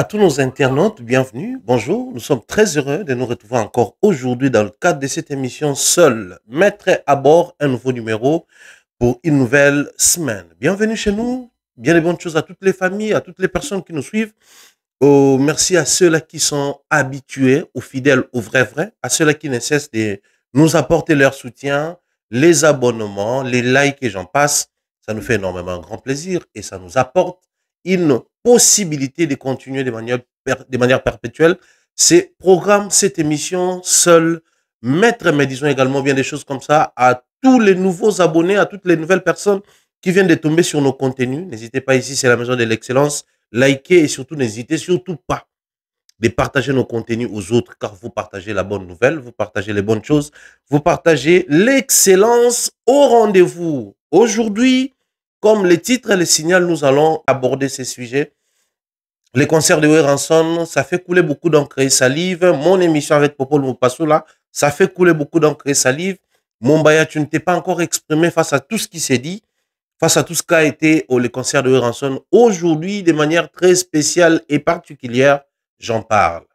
À tous nos internautes, bienvenue, bonjour. Nous sommes très heureux de nous retrouver encore aujourd'hui dans le cadre de cette émission Seul. Mettre à bord un nouveau numéro pour une nouvelle semaine. Bienvenue chez nous, bien les bonnes choses à toutes les familles, à toutes les personnes qui nous suivent. Oh, merci à ceux-là qui sont habitués, aux fidèles, aux vrais, à ceux-là qui ne cessent de nous apporter leur soutien, les abonnements, les likes et j'en passe. Ça nous fait énormément un grand plaisir et ça nous apporte une possibilité de continuer de manière perpétuelle ces programmes, cette émission seule, mettre, mais disons également bien des choses comme ça à tous les nouveaux abonnés, à toutes les nouvelles personnes qui viennent de tomber sur nos contenus. N'hésitez pas, ici c'est la maison de l'excellence. Likez et surtout n'hésitez surtout pas de partager nos contenus aux autres car vous partagez la bonne nouvelle, vous partagez les bonnes choses, vous partagez l'excellence au rendez-vous. Aujourd'hui, comme le titre et le signal, nous allons aborder ces sujets. Les concerts de Weranson, ça fait couler beaucoup d'encre et salive. Mon émission avec Popol Mupassou là, ça fait couler beaucoup d'encre et salive. Mombaya, tu ne t'es pas encore exprimé face à tout ce qui s'est dit, face à tout ce qu'a été les concerts de Weranson. Aujourd'hui, de manière très spéciale et particulière, j'en parle.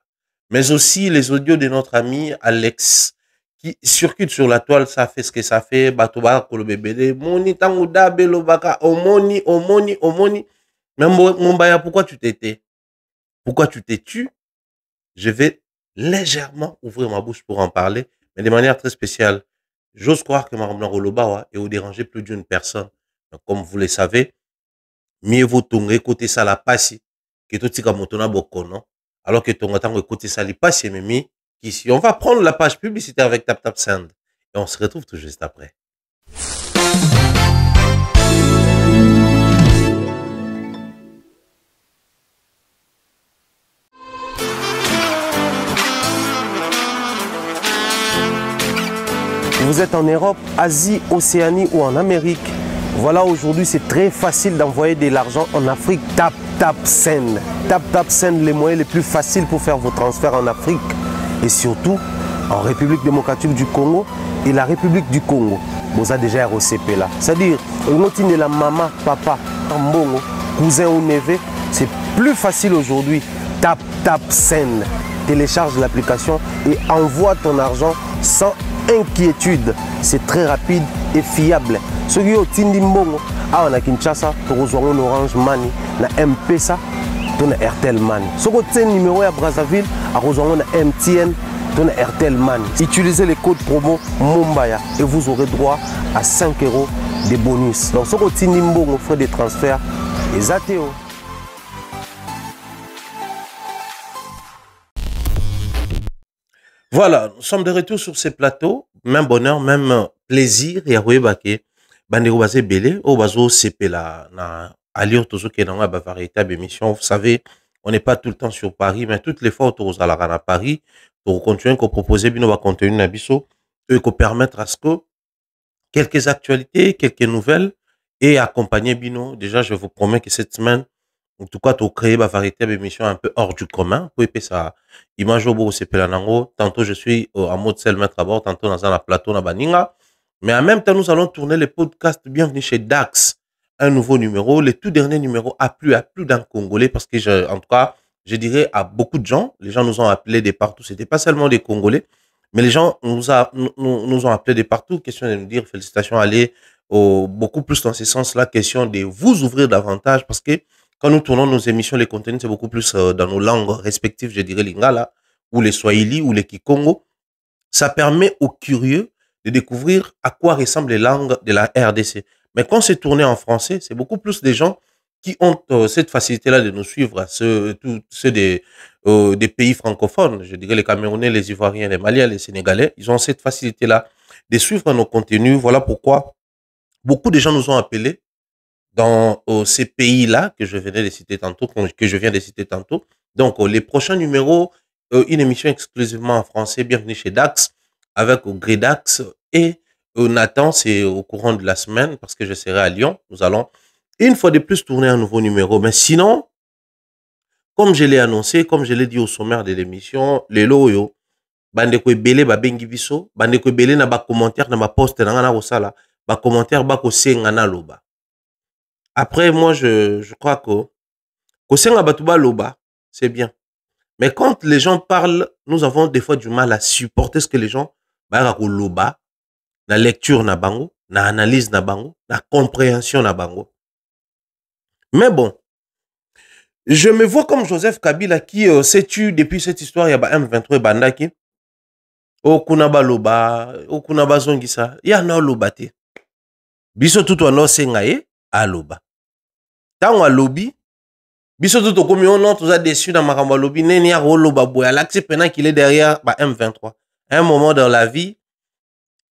Mais aussi les audios de notre ami Alex qui circulent sur la toile, ça fait ce que ça fait. Batoba Kolobebede, Moni Tanguda Belobaka, Omoni, Omoni, Omoni. Mais Mombaya, pourquoi tu t'étais? Pourquoi tu t'es tu? Je vais légèrement ouvrir ma bouche pour en parler, mais de manière très spéciale. J'ose croire que Maramna Rolobawa est au déranger plus d'une personne. Donc, comme vous le savez, mieux vaut tonga côté ça la passe que tout tika motona bokono. Alors que tonga tango côté ça li passe mimi ici. On va prendre la page publicité avec Tap Tap Send et on se retrouve tout juste après. Vous êtes en Europe, Asie, Océanie ou en Amérique. Voilà, aujourd'hui, c'est très facile d'envoyer de l'argent en Afrique. Tap, tap, send. Tap, tap, send, les moyens les plus faciles pour faire vos transferts en Afrique. Et surtout, en République démocratique du Congo et la République du Congo. Vous avez déjà ROCP là. C'est-à-dire, de la maman, papa, ambongo, cousin ou neveu, c'est plus facile aujourd'hui. Tap, tap, send. Télécharge l'application et envoie ton argent sans inquiétude. C'est très rapide et fiable. Ce qui est Tindi Mbongo, on a Kinshasa, tu reçois un Orange Money, na M-Pesa, tu as Airtel Money. Ce qui est numéro à Brazzaville, tu reçois un MTN, tu as Airtel Money. Utilisez les codes promo Mombaya et vous aurez droit à 5 € de bonus. Donc, ce qui est Tindi Mbongo, frais de transfert, les ATO. Voilà, nous sommes de retour sur ces plateaux. Même bonheur, même plaisir. Et à Rouébake, Bandero Bazé Belé, au Bazo CP là, na Alio Tozo qui est dans la variété d'émission. Vous savez, on n'est pas tout le temps sur Paris, mais toutes les fois autour de la Paris, pour continuer qu'on propose bien nos contenus Nabiso, et qu'on permettre à ce que quelques actualités, quelques nouvelles et accompagner Bino. Déjà, je vous promets que cette semaine, en tout cas, tu as créé ma variété d'émission un peu hors du commun. Pour épais ça, image au beau, c'est pelanango. Tantôt, je suis en mode seul mettre à bord, tantôt dans un plateau, na baninga. Mais en même temps, nous allons tourner les podcasts. Bienvenue chez Dax. Un nouveau numéro. Le tout dernier numéro a plu à plus d'un Congolais parce que, en tout cas, je dirais à beaucoup de gens. Les gens nous ont appelés de partout. C'était pas seulement des Congolais, mais les gens nous ont appelés de partout. Question de nous dire félicitations, allez beaucoup plus dans ce sens-là. Question de vous ouvrir davantage parce que quand nous tournons nos émissions, les contenus, c'est beaucoup plus dans nos langues respectives, je dirais lingala, ou les swahili, ou les kikongo. Ça permet aux curieux de découvrir à quoi ressemblent les langues de la RDC. Mais quand c'est tourné en français, c'est beaucoup plus des gens qui ont cette facilité-là de nous suivre, ceux des pays francophones, je dirais les Camerounais, les Ivoiriens, les Maliens, les Sénégalais, ils ont cette facilité-là de suivre nos contenus. Voilà pourquoi beaucoup de gens nous ont appelés dans ces pays-là que je viens de citer tantôt. Donc, les prochains numéros, une émission exclusivement en français. Bienvenue chez Dax avec Grédax et Nathan. C'est au courant de la semaine parce que je serai à Lyon. Nous allons une fois de plus tourner un nouveau numéro. Mais sinon, comme je l'ai annoncé, comme je l'ai dit au sommaire de l'émission, les loyo, bandeko ebele ba bengi biso, bandeko ebele na ba commentaire na ba post na ngana osala, ba commentaire ba ko senga na loba. Après, moi, je crois que Kosenga Batouba Loba, c'est bien. Mais quand les gens parlent, nous avons des fois du mal à supporter ce que les gens, bah, la lecture na bango, na analyse na bango, la compréhension na bango. Mais bon, je me vois comme Joseph Kabila qui s'est tué depuis cette histoire, il y a M23 Bandaki. Okuna baloba, okuna bazongisa, ya na loba te. Biso tout wana senga ye aloba. Tango alobi, biso tout okomi on tous a déçu dans makambo alobi neni ya loba boya l'accepte pendant qu'il est derrière M23. À un moment dans la vie,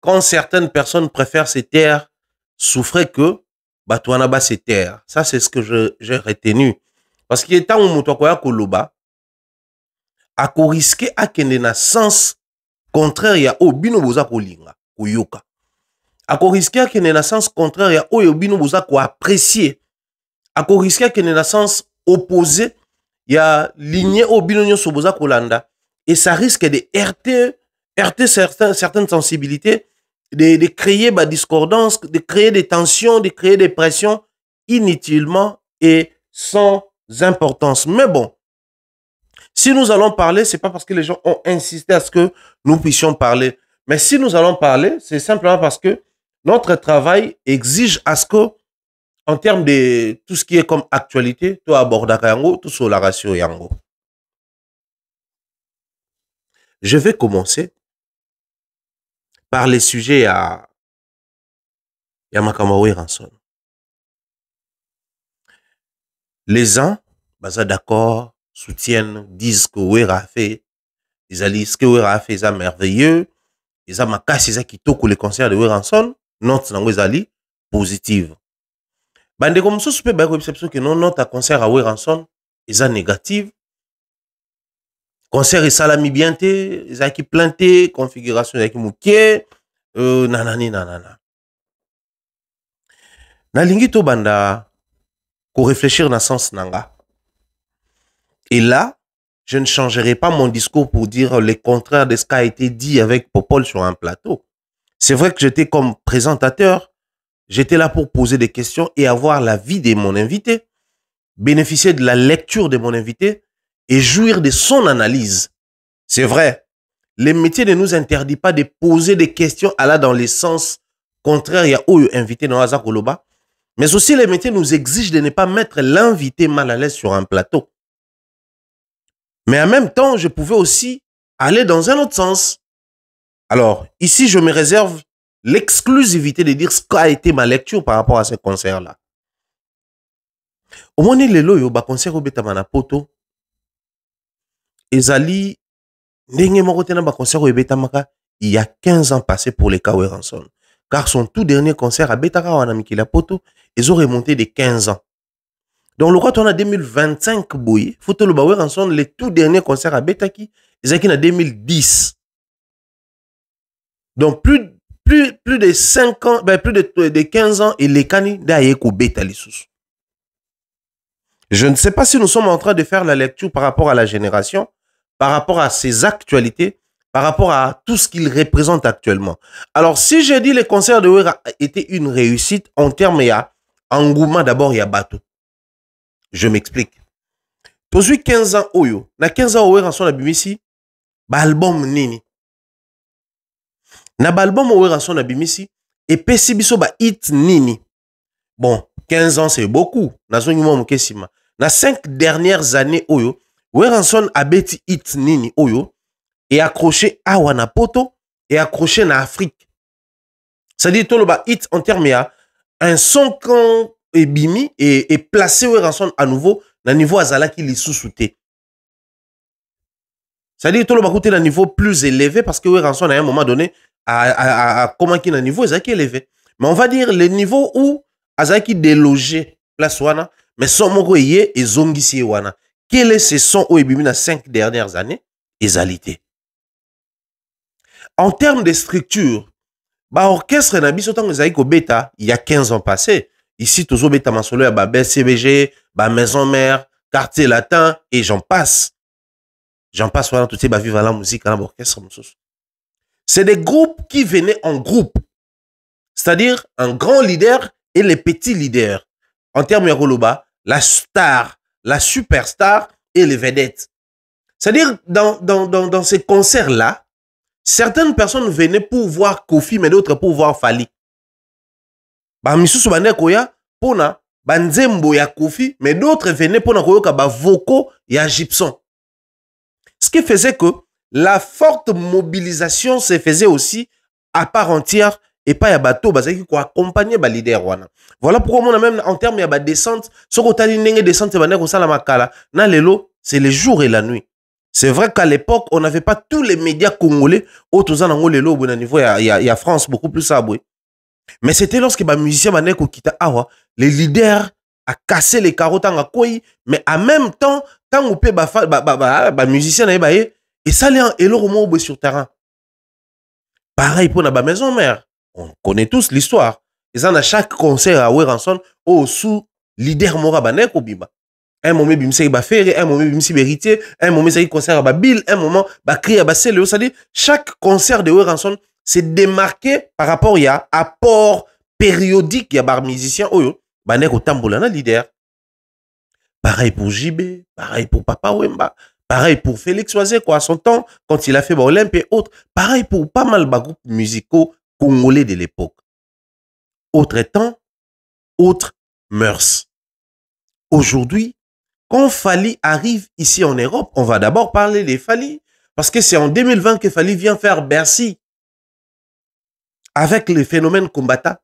quand certaines personnes préfèrent se taire, souffrent que batouana ba se taire. Ça c'est ce que j'ai retenu. Parce qu'il est temps où moto koya koloba a ko risquer a kende na sens contraire ya obino boza kolinga koyoka. A ko risquer a kende na sens contraire ya obino boza ko apprécier. A ko risquer a kende na sens opposé ya lignée obino nyoso boza kolanda et ça risque de heurter certaines sensibilités, de créer des discordances, de créer des tensions, de créer des pressions inutilement et sans importance. Mais bon, si nous allons parler, c'est pas parce que les gens ont insisté à ce que nous puissions parler. Mais si nous allons parler, c'est simplement parce que notre travail exige à ce que, en termes de tout ce qui est comme actualité, tout aborder yango, tout sur la ratio yango. Je vais commencer par les sujets à Makamawe Ranson. Les uns, baza d'accord, soutiennent, disent que Wera a fait, ils disent que Wera a fait ça merveilleux, ils ont makasi ça qui toque le concert de Wera Ranson, note nango ezali positive. Bande comme ça super ba réception que non note à concert à Wera Ranson, eza négative. Concert et salami bien té, ils qui planté, configuration qui mouké, nanani nanana. Na lingi to banda ko réfléchir dans sens nanga. Et là, je ne changerai pas mon discours pour dire le contraire de ce qui a été dit avec Popol sur un plateau. C'est vrai que j'étais comme présentateur, j'étais là pour poser des questions et avoir l'avis de mon invité, bénéficier de la lecture de mon invité et jouir de son analyse. C'est vrai, le métier ne nous interdit pas de poser des questions à la dans les sens contraires. Il y a où invité dans Azak Koloba. Mais aussi, le métier nous exige de ne pas mettre l'invité mal à l'aise sur un plateau. Mais en même temps, je pouvais aussi aller dans un autre sens. Alors, ici, je me réserve l'exclusivité de dire ce qu'a été ma lecture par rapport à ce concert-là. Au moment où le concert au Betamana Poto, Ezali, il y a 15 ans passés pour les Kawe Ranson. Car son tout dernier concert à Betara Wanamikila Poto, ils ont remonté de 15 ans. Donc, le roi, on a 2025, boy. Faut le Bawe Ranson, les tout derniers concerts à Betaki, ils ont en 2010. Donc, plus de 5 ans, ben, plus de 15 ans, et les Kani d'Ayeko Betali sous. Je ne sais pas si nous sommes en train de faire la lecture par rapport à la génération, par rapport à ses actualités, par rapport à tout ce qu'il représente actuellement. Alors, si j'ai dit les concerts de Wera étaient une réussite, en termes, il y a engouement d'abord, il y a bateau. Je m'explique. Aujourd'hui, 15 ans, Oyo. Na 15 ans, Wera son abimisi, album nini. Na album Wera son abimisi, et pesi biso ba hit nini. Bon, 15 ans, c'est beaucoup. Na zongi mo mukesima. Na 5 dernières années, Oyo, Wera son abeti hit nini, Oyo, et accroché à Wanapoto, et accroché na Afrique. C'est-à-dire, tout le ba hit en termes, il y a un son quand et bimi et placé Wera Ranson à nouveau dans le niveau azala qui les sous-souté. C'est-à-dire tout le monde à un niveau plus élevé parce que Wera Ranson à un moment donné a comment qui un niveau qui élevé. Mais on va dire le niveau où azala qui délogé place wana mais son moko yé et zongisi wana. Quel est ce son où bimi dans 5 dernières années ezalité. En termes de structure, ba orchestre na biso tango ezali ko beta il y a 15 ans passés. Ici, toujours beta masolo ya ba BCBG, ba Maison Mère, Quartier Latin, et j'en passe. J'en passe, voilà, tout ces ba viva la musique, à l'orchestre. C'est des groupes qui venaient en groupe. C'est-à-dire, un grand leader et les petits leaders. En termes de Roloba, la star, la superstar et les vedettes. C'est-à-dire, dans ces concerts-là, certaines personnes venaient pour voir Kofi, mais d'autres pour voir Fali. Ba misusu bande koya pona banzembo ya Kofi, mais d'autres venaient pour koyoka ba vocaux ya Gibson. Ce qui faisait que la forte mobilisation se faisait aussi à part entière et pas ya bateau bazaki ko accompagner ba leader wana. Voilà pourquoi on a même en termes ya ba descente, ce ko tali ndenge descente bande ko sala makala na lelo, c'est le jour et la nuit. C'est vrai qu'à l'époque, on n'avait pas tous les médias congolais au niveau ya France beaucoup plus saboué. Mais c'était lorsque les musiciens baneko kita awa, les leaders a cassé les carreaux tanga koi, mais en même temps, tant on peut ba musiciens na baye et ça les et le sur terrain. Pareil pour la maison mère. On connaît tous l'histoire. Ils en a chaque concert à Weranson au sous leader mora baneko bimba. Un moment bimse ba faire, un moment bimse vérité, un moment ça concert à Bill, un moment ba crier à Célio, ça dit chaque concert de Weranson c'est démarqué par rapport à apport périodique ya bar musicien oyo baneko tambola na leader. Pareil pour JB, pareil pour Papa Wemba, pareil pour Félix Oisé quoi à son temps quand il a fait Olympe et autres, pareil pour pas mal de groupes musicaux congolais de l'époque. Autre temps, autre mœurs. Aujourd'hui, quand Fali arrive ici en Europe, on va d'abord parler des Fali parce que c'est en 2020 que Fali vient faire Bercy. Avec les phénomènes combattants.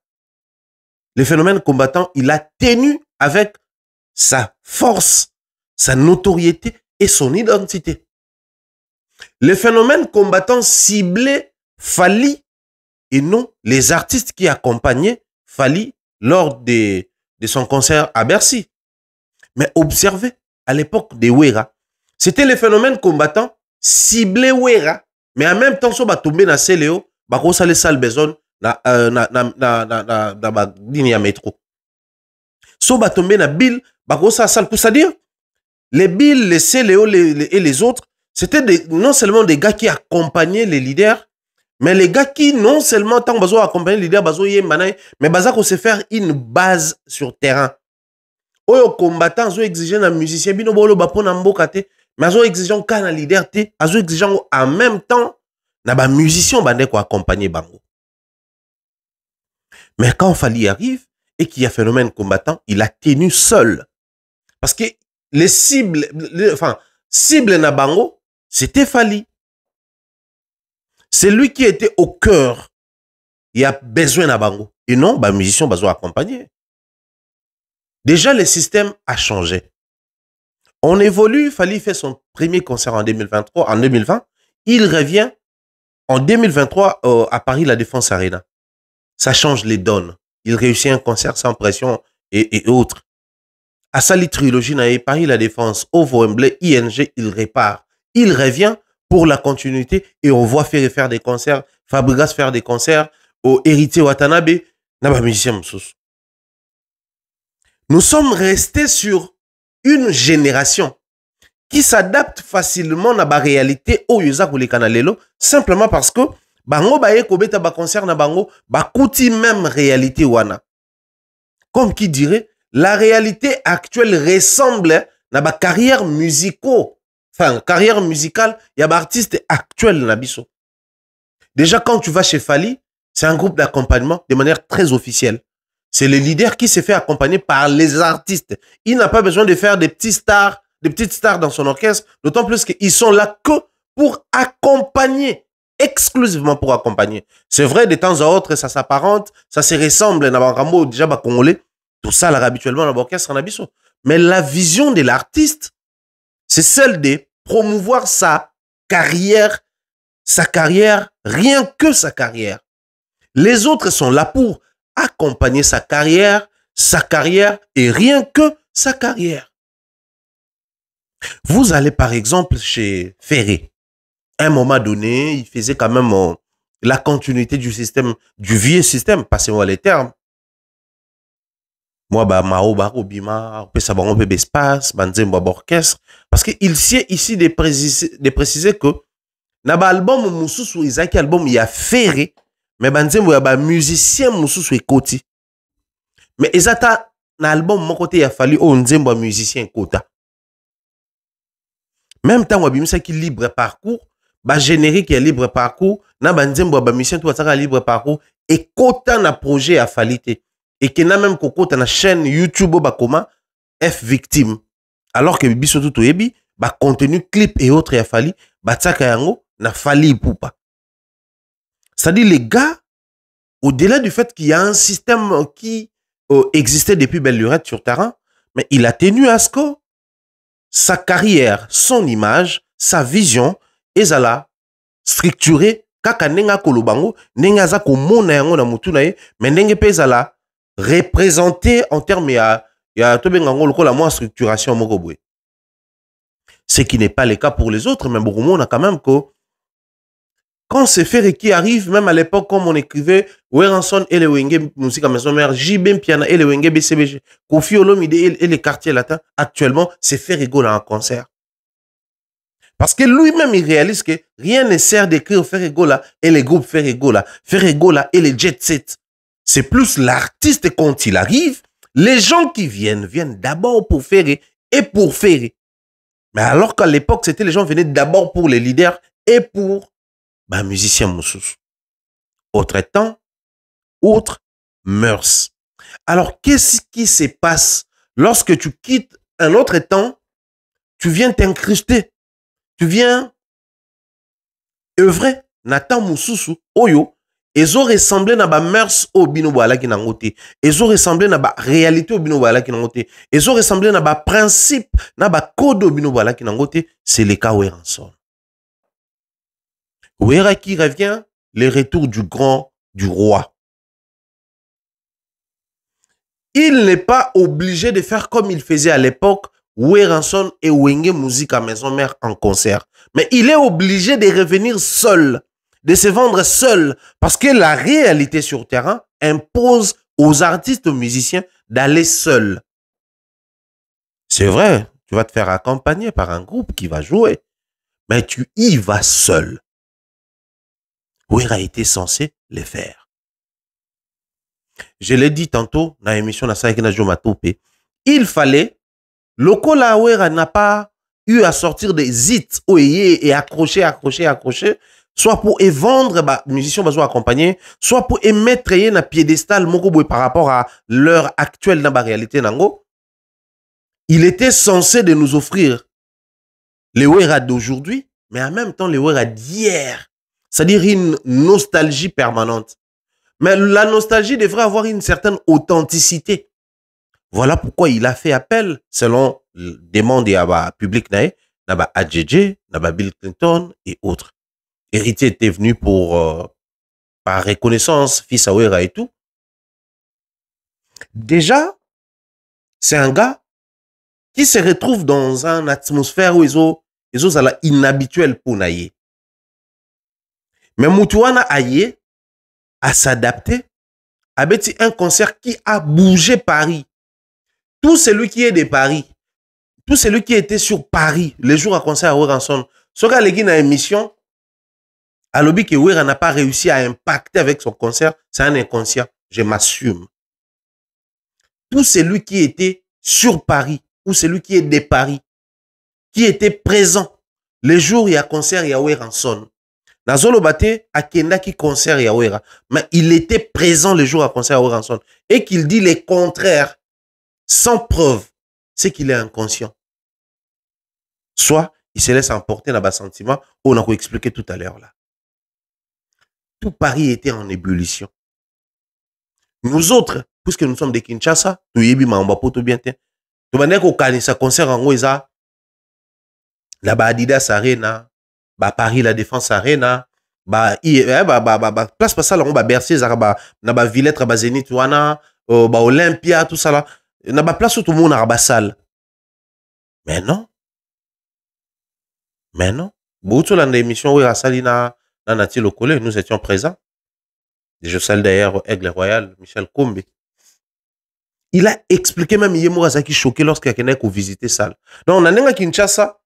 Les phénomènes combattants, il a tenu avec sa force, sa notoriété et son identité. Les phénomènes combattants ciblaient Fali et non les artistes qui accompagnaient Fali lors de son concert à Bercy. Mais observez, à l'époque de Wera, c'était les phénomènes combattants ciblés Wera, mais en même temps, ça va tomber dans Céléo, bako sale sale besoin na ligne ya métro. So ba tomber na Bill, bako sale sale, c'est-à-dire les Bill, les Céléo et les autres, c'était non seulement des gars qui accompagnaient les leaders, mais les gars qui non seulement tant bazo accompagner les leaders, bazo yembanay, mais bazako se faire une base sur terrain. Oyo combattant zo exigeant na musicien bino bolo ba pona mboka te, mais azo exigeant ka na leader te, azo exigeant en même temps na ba musicien bande ko accompagner bango. Mais quand Fali arrive et qu'il y a phénomène combattant, il a tenu seul. Parce que les cibles, cible na bango, c'était Fali. C'est lui qui était au cœur. Il y a besoin na bango. Et non, ba musicien bazo accompagner. Déjà, le système a changé. On évolue, Fali fait son premier concert en 2023, en 2020. Il revient en 2023 à Paris, la Défense Arena. Ça change les donnes. Il réussit un concert sans pression et autres. À Sali Trilogie, Paris, la Défense, au Wembley, ING, il répare. Il revient pour la continuité et on voit faire des concerts, Fabregas faire des concerts, au Héritier Watanabe, naba musicien msous. Nous sommes restés sur une génération qui s'adapte facilement à la réalité au yuza pour les canalelo, simplement parce que bango baye kobeta ba concert na bango ba kouti même réalité wana. Comme qui dirait, la réalité actuelle ressemble na ba carrière musicaux, enfin carrière musicale, il y a ba artiste actuel na biso. Déjà quand tu vas chez Fali, c'est un groupe d'accompagnement de manière très officielle. C'est le leader qui se fait accompagner par les artistes. Il n'a pas besoin de faire des petites stars dans son orchestre, d'autant plus qu'ils sont là que pour accompagner, exclusivement pour accompagner. C'est vrai, de temps à autre, ça s'apparente, ça se ressemble, déjà congolais, tout ça, là, habituellement, dans l'orchestre, en abisso. Mais la vision de l'artiste, c'est celle de promouvoir sa carrière, rien que sa carrière. Les autres sont là pour accompagner sa carrière et rien que sa carrière. Vous allez par exemple chez Ferré. À un moment donné, il faisait quand même la continuité du système, du vieux système, passez-moi les termes. Moi, Mao Barobima, on peut espace, Banzembo orchestre, parce qu'il sied ici de préciser que dans l'album Moussou Isaki album il y a Ferré. Mais banzembo ya ba musicien mususu ekoti. Mais ezata na album mon côté il a fallu nzembo musicien kota. Même temps wabimisa qui libre parcours, ba générique est libre parcours, na banzembo ba mission tout ça libre parcours et kota na projet à falité et que na même kota na chaîne YouTube ba koma F victime alors que biso tout yebi ba contenu clip et autres ya fali ba tsaka yango na fali poupa. C'est-à-dire les gars, au-delà du fait qu'il y a un système qui existait depuis belle lurette sur terrain, mais il a tenu à ce que sa carrière, son image, sa vision, ezala structurée kaka nenga kolobango, nenga za ko mona yango na mutu na ye, mais ndenge pe ezala représenté en termes ya to benga ngolo la moins structuration moko boye. Ce qui n'est pas le cas pour les autres, mais beaucoup on a quand même que quand c'est fait qui arrive, même à l'époque, comme on écrivait, Weranson et les Wenge musique à maison mère, Jibem Piana et les Wenge BCBG, Kofi Olomide et les quartiers latins, actuellement, c'est fait rigoler en concert. Parce que lui-même, il réalise que rien ne sert d'écrire Ferregola et les groupes Ferregola et les jet set. C'est plus l'artiste quand il arrive, les gens qui viennent d'abord pour faire et pour faire. Mais alors qu'à l'époque, c'était les gens venaient d'abord pour les leaders et pour bah, musicien Moussous. Autre temps, autre mœurs. Alors, qu'est-ce qui se passe lorsque tu quittes un autre temps, tu viens t'incruster, tu viens œuvrer, Nathan Moussous, Oyo, ils ont ressemblé à ba mœurs au binobala qui n'angote. Ils ont ressemblé à ba réalité au binobala qui n'angote. Ils ont ressemblé à ba principe, à ba code au binobala qui n'angote. C'est le cas Weranson. Wera qui revient, le retour du grand, du roi. Il n'est pas obligé de faire comme il faisait à l'époque, Weranson et Wenge Musique à Maison Mère en concert. Mais il est obligé de revenir seul, de se vendre seul, parce que la réalité sur terrain impose aux artistes, aux musiciens d'aller seuls. C'est vrai, tu vas te faire accompagner par un groupe qui va jouer, mais tu y vas seul. Wera été censé le faire. Je l'ai dit tantôt dans l'émission il fallait, Lokola Wera n'a pas eu à sortir des hits et accrocher, soit pour vendre bah, musiciens bah, accompagner, soit pour mettre un piédestal par rapport à l'heure actuelle dans la réalité nango. Il était censé de nous offrir les Wera d'aujourd'hui, mais en même temps les Wera d'hier. C'est-à-dire une nostalgie permanente. Mais la nostalgie devrait avoir une certaine authenticité. Voilà pourquoi il a fait appel, selon demande à public, à AJJ, à Bill Clinton et autres. Héritier était venu pour, par reconnaissance, fils à Wera et tout. Déjà, c'est un gars qui se retrouve dans une atmosphère où ils ont inhabituel pour naïe. Mais Moutouana Aye a s'adapté à un concert qui a bougé Paris. Tout celui qui est de Paris, tout celui qui était sur Paris, les jours à concert à Weranson, ce gars qui a une émission, à l'objet que Wera n'a pas réussi à impacter avec son concert, c'est un inconscient, je m'assume. Tout celui qui était sur Paris, ou celui qui est de Paris, qui était présent, les jours où il y a concert, il y a Weranson. Nazolo Bate a Kenda qui concert ya Wera, mais il était présent le jour à concert à Weranson et qu'il dit les contraires sans preuve, c'est qu'il est inconscient. Soit il se laisse emporter dans le sentiment, on a expliqué tout à l'heure là. Tout Paris était en ébullition. Nous autres, puisque nous sommes de Kinshasa, nous yebi maamba poto bien te. Tu vas dire qu'au Kanisa concert en Oueza, la Adidas Arena, bah Paris la Défense Arena, place pas ça là on va Bercy ba na ba Villette ba Zénith wana ba Olympia tout ça là na ba place où tout le monde a salle. Mais non beaucoup dans l'émission où Salina na Nati Lokole nous étions présents. Je salue d'ailleurs Aigle Royal Michel Kombe. Il a expliqué même Yemo Azaki choqué lorsqu'il a qu'au visiter salle. Donc on a nenga Kinshasa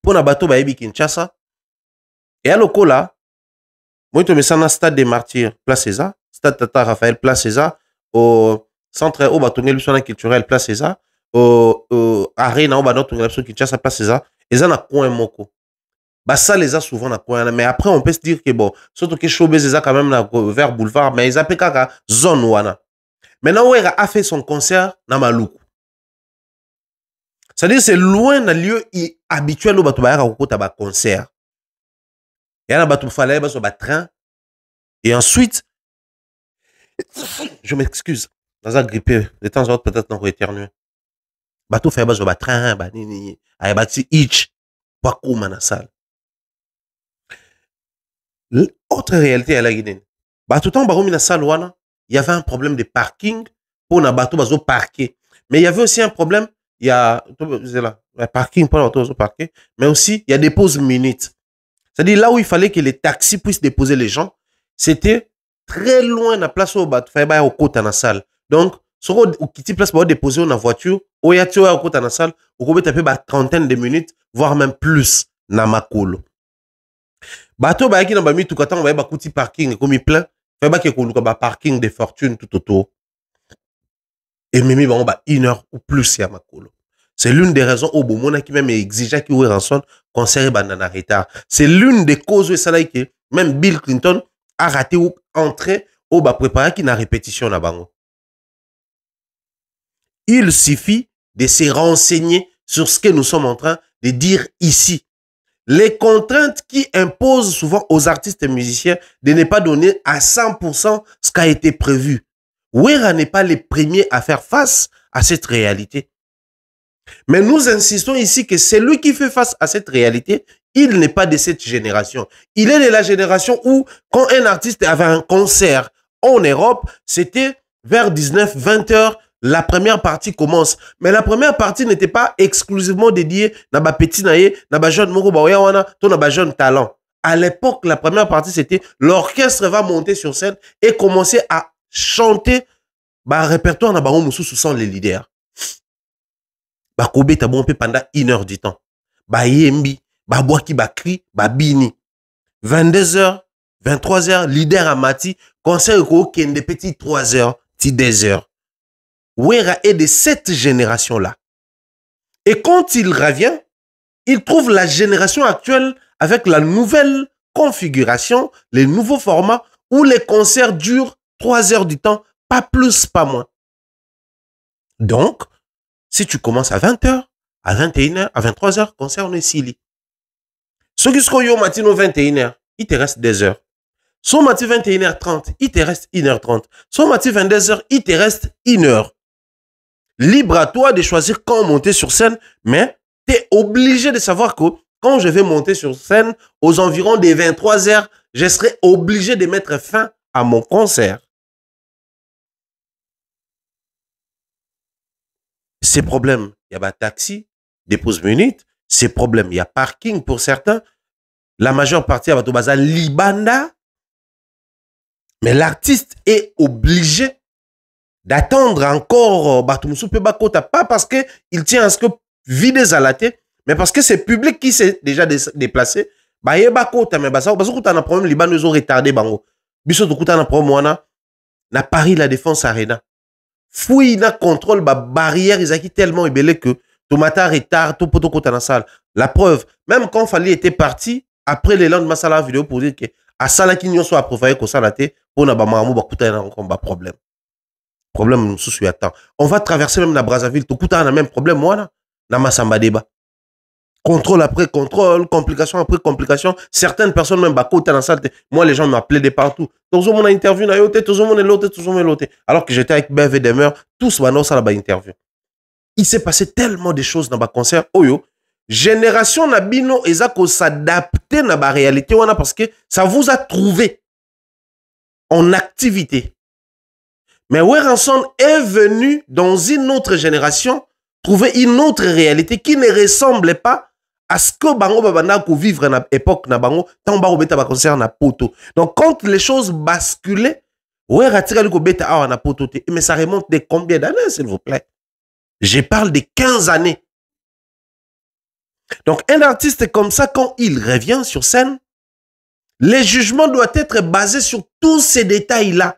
pour na bateau ba yebi Kinshasa. Et à Lokola, moi, je me sens dans le stade des Martyrs, Place César, stade Tata Raphaël, Place César, au centre au bâtonnier culturel, Place César, au Arena, au bâtonnier Kinshasa, Place César, Ils en a coin moko. Bah ça les a souvent na coin, mais après on peut se dire que bon, surtout que showbiz ils a quand même vers boulevard, mais ils appellent kaka zone wana. Maintenant Wera a fait son concert na Maluku. C'est-à-dire c'est loin d'un lieu habituel où batu bayaka kokota ba concert. Et là batu fallait ba so ba train et ensuite je m'excuse, dans un grippé, de temps en temps peut-être non éternué. Batu fait ba so ba train ba nini, ay ba ti itch pas comme na salle. Autre réalité à la Guinée. Bah, tout le temps, il y avait un problème de parking pour na bateau bazo parquer. Mais il y avait aussi un problème, il y a le parking pour la bateau parquer, mais aussi il y a des pauses minutes. C'est-à-dire là où il fallait que les taxis puissent déposer les gens, c'était très loin de la place où bateau fallait au côté dans la salle. Donc, sur où qui place pour déposer dans la voiture, où il y a au côté dans la salle, où peut taper trentaine de minutes, voire même plus na makolo. Bateau ba qui na ba mi tout katan ba kuti parking comme il plein fait ba ke ko luka ba parking de fortune tout autour et mimi ba 1 heure ou plus ya makolo. C'est l'une des raisons au bomona qui même exigeait qui rançon concert banana retard. C'est l'une des causes où ça là que même Bill Clinton a raté ou entrée au ba préparer qui na répétition na bango. Il suffit de se renseigner sur ce que nous sommes en train de dire ici. Les contraintes qui imposent souvent aux artistes et musiciens de ne pas donner à 100% ce qui a été prévu. Wera n'est pas les premiers à faire face à cette réalité. Mais nous insistons ici que celui qui fait face à cette réalité, il n'est pas de cette génération. Il est de la génération où, quand un artiste avait un concert en Europe, c'était vers 19-20 heures. La première partie commence. Mais la première partie n'était pas exclusivement dédiée à ba petit naïe, à ba jeune moko ba wana, to na ba jeune talent. À l'époque, la première partie c'était l'orchestre va monter sur scène et commencer à chanter ba répertoire na bango mususu sans les leaders. Ba kobe ta bon pendant 1 heure du temps. Ba yembi, ba boaki ba cri, ba bini. 22 heures, 23 heures, leader à mati, concert ko kende petit 3 heures, ti 2 heures. Wera est de cette génération-là. Et quand il revient, il trouve la génération actuelle avec la nouvelle configuration, les nouveaux formats où les concerts durent 3 heures du temps, pas plus, pas moins. Donc, si tu commences à 20 heures, à 21 heures, à 23 heures, concert on est sili. Ceux qui sont au matin 21 heures, il te reste 2 heures. Son matin 21h30, il te reste 1h30. Son matin 22 heures, il te reste 1 heure. Libre à toi de choisir quand monter sur scène, mais tu es obligé de savoir que quand je vais monter sur scène, aux environs des 23 heures, je serai obligé de mettre fin à mon concert. Ces problèmes, il y a pas taxi, dépose minutes, ces problèmes, il y a parking pour certains. La majeure partie, il y a Libanda. Mais l'artiste est obligé d'attendre encore pas parce qu'il tient à ce que vider à la tête, mais parce que c'est le public qui s'est déjà déplacé. Mais parce que tu as un problème, les Libanais ont retardé. Biso tu as un problème, na Paris la Défense Arena. Fouille na contrôle ba barrière, ils ont tellement ébélé que tomata retard, tout poto kota na salle. La preuve, même quand Fali était parti, après les lendemains, ça la vidéo pour dire que à sala qui n'y soit approfondi comme ça la tête, pour na ba maramou ba kuta na encore ba problème. Problème nous sous attend. On va traverser même la Brazzaville, tout kuta na même problème moi na Massamba débat. Contrôle après contrôle, complication après complication. Certaines personnes même bako dans la salle. Moi les gens m'appelaient de partout. Tout le monde a interview na yote, tout le monde est l'autre, tout le monde est l'autre. Alors que j'étais avec BV Demer, tous maintenant ça là interview. Il s'est passé tellement de choses dans ma concert. Oyo, génération nabino ezako s'adapter na ba réalité wana parce que ça vous a trouvé en activité. Mais Weranson est venu dans une autre génération trouver une autre réalité qui ne ressemble pas à ce que bango babana ko vivre na époque na bango tant ba obeta ba concert na poto. Donc quand les choses basculaient, Weratira ko beta awa na poto te. Mais ça remonte de combien d'années s'il vous plaît? Je parle de 15 années. Donc un artiste comme ça quand il revient sur scène, les jugements doivent être basés sur tous ces détails-là.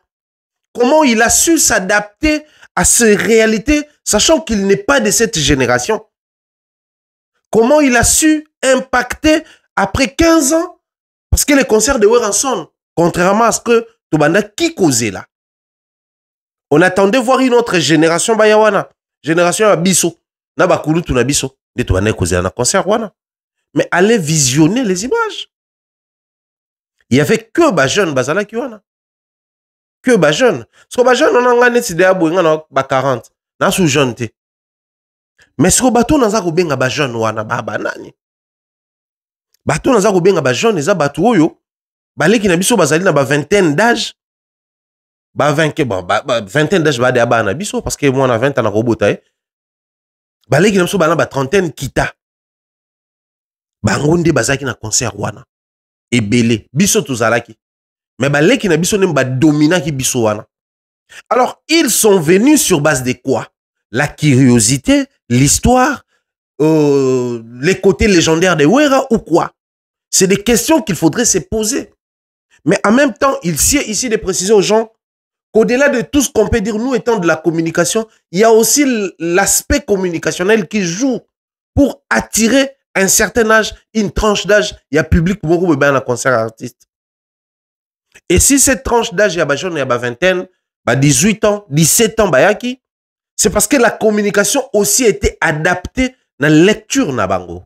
Comment il a su s'adapter à ces réalités, sachant qu'il n'est pas de cette génération. Comment il a su impacter après 15 ans? Parce que les concerts de Weranson, contrairement à ce que Tobanda qui causait là, on attendait voir une autre génération Bayawana, génération Abisso, na bakulutu na biso, de Tobanda causé un concert wana. Mais allez visionner les images. Il y avait que ba jeunes bazala ki wana. Que ba jeunes. Parce que ba jeunes on a ngane si de abo ngana ba 40. Na sou jeune te. Mais ce que bateau naza ko benga ba jeune wana ba banani. Bateau naza ko benga ba jeune eza bateau oyo baleki na biso bazali na ba vingtaine d'âge. Ba 20 bon ba vingtaine d'âge ba de aba na biso parce que moi na 20 ans na robota eh. Baleki na biso bana ba trentaine kita. Bango nde bazaki na concert wana. Ebele biso tozalaki. Mais baleki na biso nem ba dominaki biso wana. Alors ils sont venus sur base de quoi? La curiosité, l'histoire, les côtés légendaires de Wera ou quoi? C'est des questions qu'il faudrait se poser. Mais en même temps, il sied ici de préciser aux gens qu'au-delà de tout ce qu'on peut dire, nous étant de la communication, il y a aussi l'aspect communicationnel qui joue pour attirer un certain âge, une tranche d'âge. Il y a public beaucoup de bien à concert artiste. Et si cette tranche d'âge, il y a jeune, il y a vingtaine, 18 ans, 17 ans, bayaki, c'est parce que la communication aussi était adaptée dans la lecture nabango.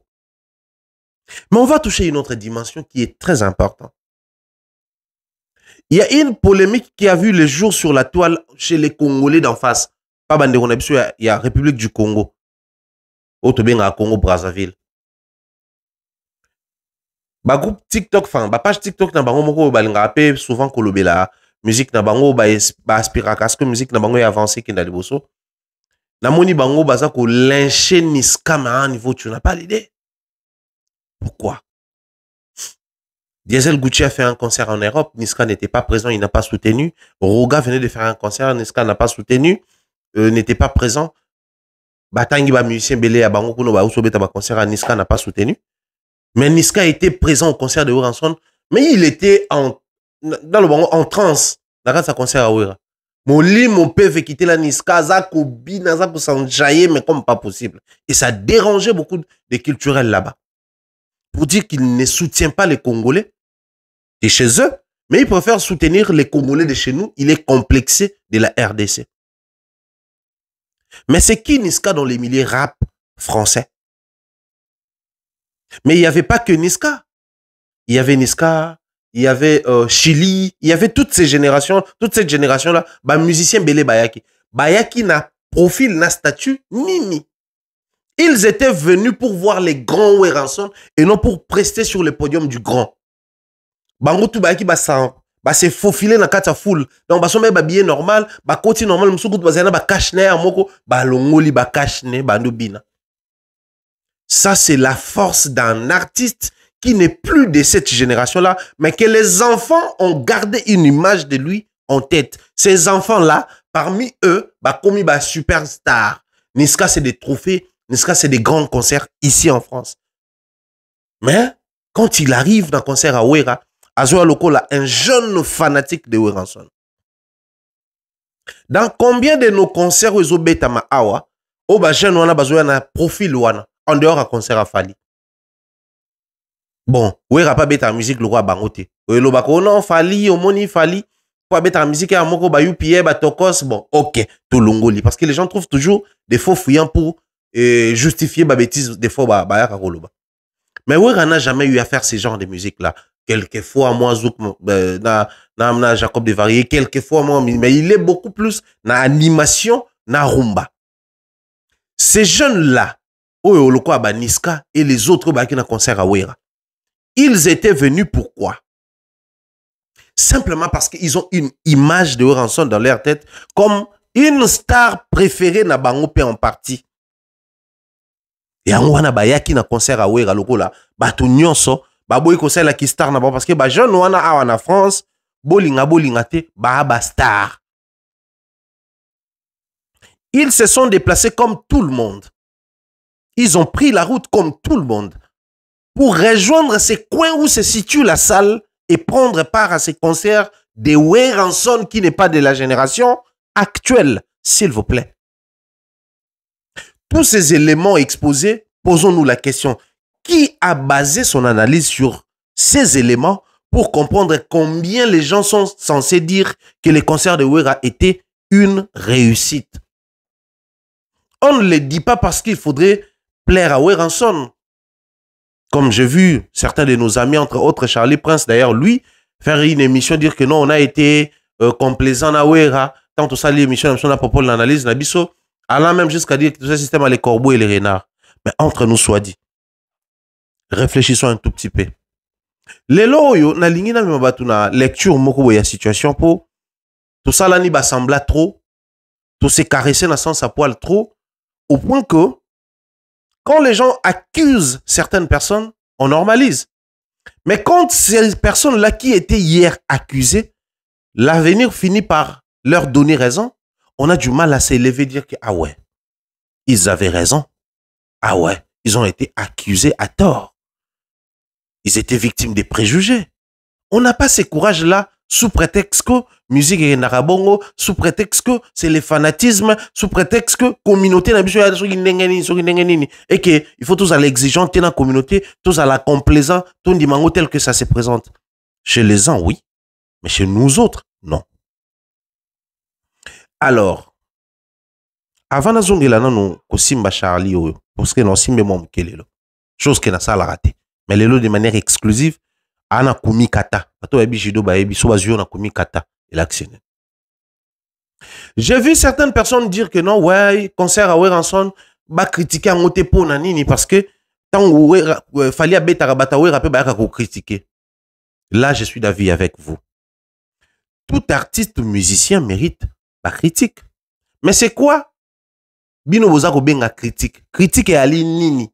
Mais on va toucher une autre dimension qui est très importante. Il y a une polémique qui a vu le jour sur la toile chez les Congolais d'en face. Pas Bandero, il y a République du Congo. Autobenga Congo Brazzaville. Ba groupe TikTok, enfin, ba page TikTok na bango moko balinga appé souvent kolobela musique na bango ba aspira parce que musique na bango est avancée qui na liboso. Na moni bango baza ko lyncher Niska à un niveau tu n'as pas l'idée. Pourquoi? Diesel Gucci a fait un concert en Europe, Niska n'était pas présent, il n'a pas soutenu. Roga venait de faire un concert, Niska n'a pas soutenu, n'était pas présent. Batangi ba musicien belé à bango kuno ba usobeta ba concert, Niska n'a pas soutenu. Mais Niska était présent au concert de Weranson, mais il était dans le bango en transe dans sa concert à Wera. Mon lit, mon père veut quitter la Niska, Zako Bina, Zako s'enjailler, mais comme pas possible. Et ça dérangeait beaucoup de culturels là-bas. Pour dire qu'il ne soutient pas les Congolais de chez eux, mais il préfère soutenir les Congolais de chez nous. Il est complexé de la RDC. Mais c'est qui Niska dans les milieux rap français? Mais il n'y avait pas que Niska. Il y avait Niska, il y avait Chili, il y avait toutes ces générations, toute cette génération-là, bah, musicien Belé Bayaki. Bayaki n'a profil, n'a statut, ni. Ils étaient venus pour voir les grands Weranson et non pour prester sur le podium du grand. Bango tout Bayaki s'est faufilé dans la foule. Donc, bah, son billet normal, bah, côté normal, m'soukout bazana, bah, cache-né, moko, bah, longoli, bah, cache-né, bah, bina. Ça, c'est la force d'un artiste qui n'est plus de cette génération-là, mais que les enfants ont gardé une image de lui en tête. Ces enfants-là, parmi eux, bah, comme bah, superstar. Niska, c'est des trophées. Niska, c'est des grands concerts ici en France. Mais, quand il arrive dans le concert à Wera, Azoa Lokola, un jeune fanatique de Weranson. Dans combien de nos concerts où ils ont bétama awa, au bah, jeune wana bazoya na profil wana, en dehors à concert à Fali. Bon, Wera pas bêta musique le roi bangote. Le bako non Fali, omoni Fali, pour bêta musique à moko ba UPA, ba tokos, bon, ok, tout longoli. Parce que les gens trouvent toujours des faux fouillants pour justifier ba bêtises des fois ba ya kakoloba. Mais Wera n'a jamais eu à faire ce genre de musique là. Quelquefois moi Zouk na Jacob de Varier, quelquefois moi, mais il est beaucoup plus na animation, na rumba. Ces jeunes là, Oloko Niska et les autres qui na concert à Wera, ils étaient venus pourquoi? Simplement parce qu'ils ont une image de Weranson dans leur tête comme une star préférée na Bangope en partie. Et en wana bayaki na concert à Wera lokola bato nyonso baboyi ko sala ki star na ba parce que ba jeune wana awa na France bolinga te ba star. Ils se sont déplacés comme tout le monde. Ils ont pris la route comme tout le monde pour rejoindre ces coins où se situe la salle et prendre part à ces concerts de Weranson qui n'est pas de la génération actuelle, s'il vous plaît. Tous ces éléments exposés posons-nous la question, qui a basé son analyse sur ces éléments pour comprendre combien les gens sont censés dire que les concerts de Wera étaient une réussite? On ne le dit pas parce qu'il faudrait plaire à Weranson. Comme j'ai vu certains de nos amis, entre autres Charlie Prince, d'ailleurs, lui, faire une émission, dire que non, on a été complaisant à Wera, tant tout ça, l'émission, on a proposé l'analyse, Nabiso, allant même jusqu'à dire que tout ce système a les corbeaux et les renards. Mais entre nous soit dit, réfléchissons un tout petit peu. Les loyo, na lingi na mibatu na lecture moko ya situation pour tout ça là ni sembla trop, tout se caresser dans sens à poil trop, au point que quand les gens accusent certaines personnes, on normalise. Mais quand ces personnes-là qui étaient hier accusées, l'avenir finit par leur donner raison, on a du mal à s'élever et dire que, ah ouais, ils avaient raison. Ah ouais, ils ont été accusés à tort. Ils étaient victimes des préjugés. On n'a pas ce courage-là sous prétexte que musique est narabongo, sous prétexte que c'est le fanatisme, sous prétexte que communauté et que il faut tous à l'exigence dans la communauté, tous à la complaisant, tout dimango tel que ça se présente. Chez les uns, oui, mais chez nous autres, non. Alors, avant de zongela nous kosimba Charlie parce que non simbe mom kelelo. Chose que na ça la raté. Mais lelo de manière exclusive ana kumi kata. Bato ebi jido ba ebi so bazio na kumi kata et l'actionné. J'ai vu certaines personnes dire que non, ouais, concert à Weranson, ba critiquer en moté pour nanini parce que tant fallait beta rabata Wera pe ba ko critiquer. Là, je suis d'avis avec vous. Tout artiste musicien mérite la critique. Mais c'est quoi? Bino bozako benga critique. Critique est ali nini.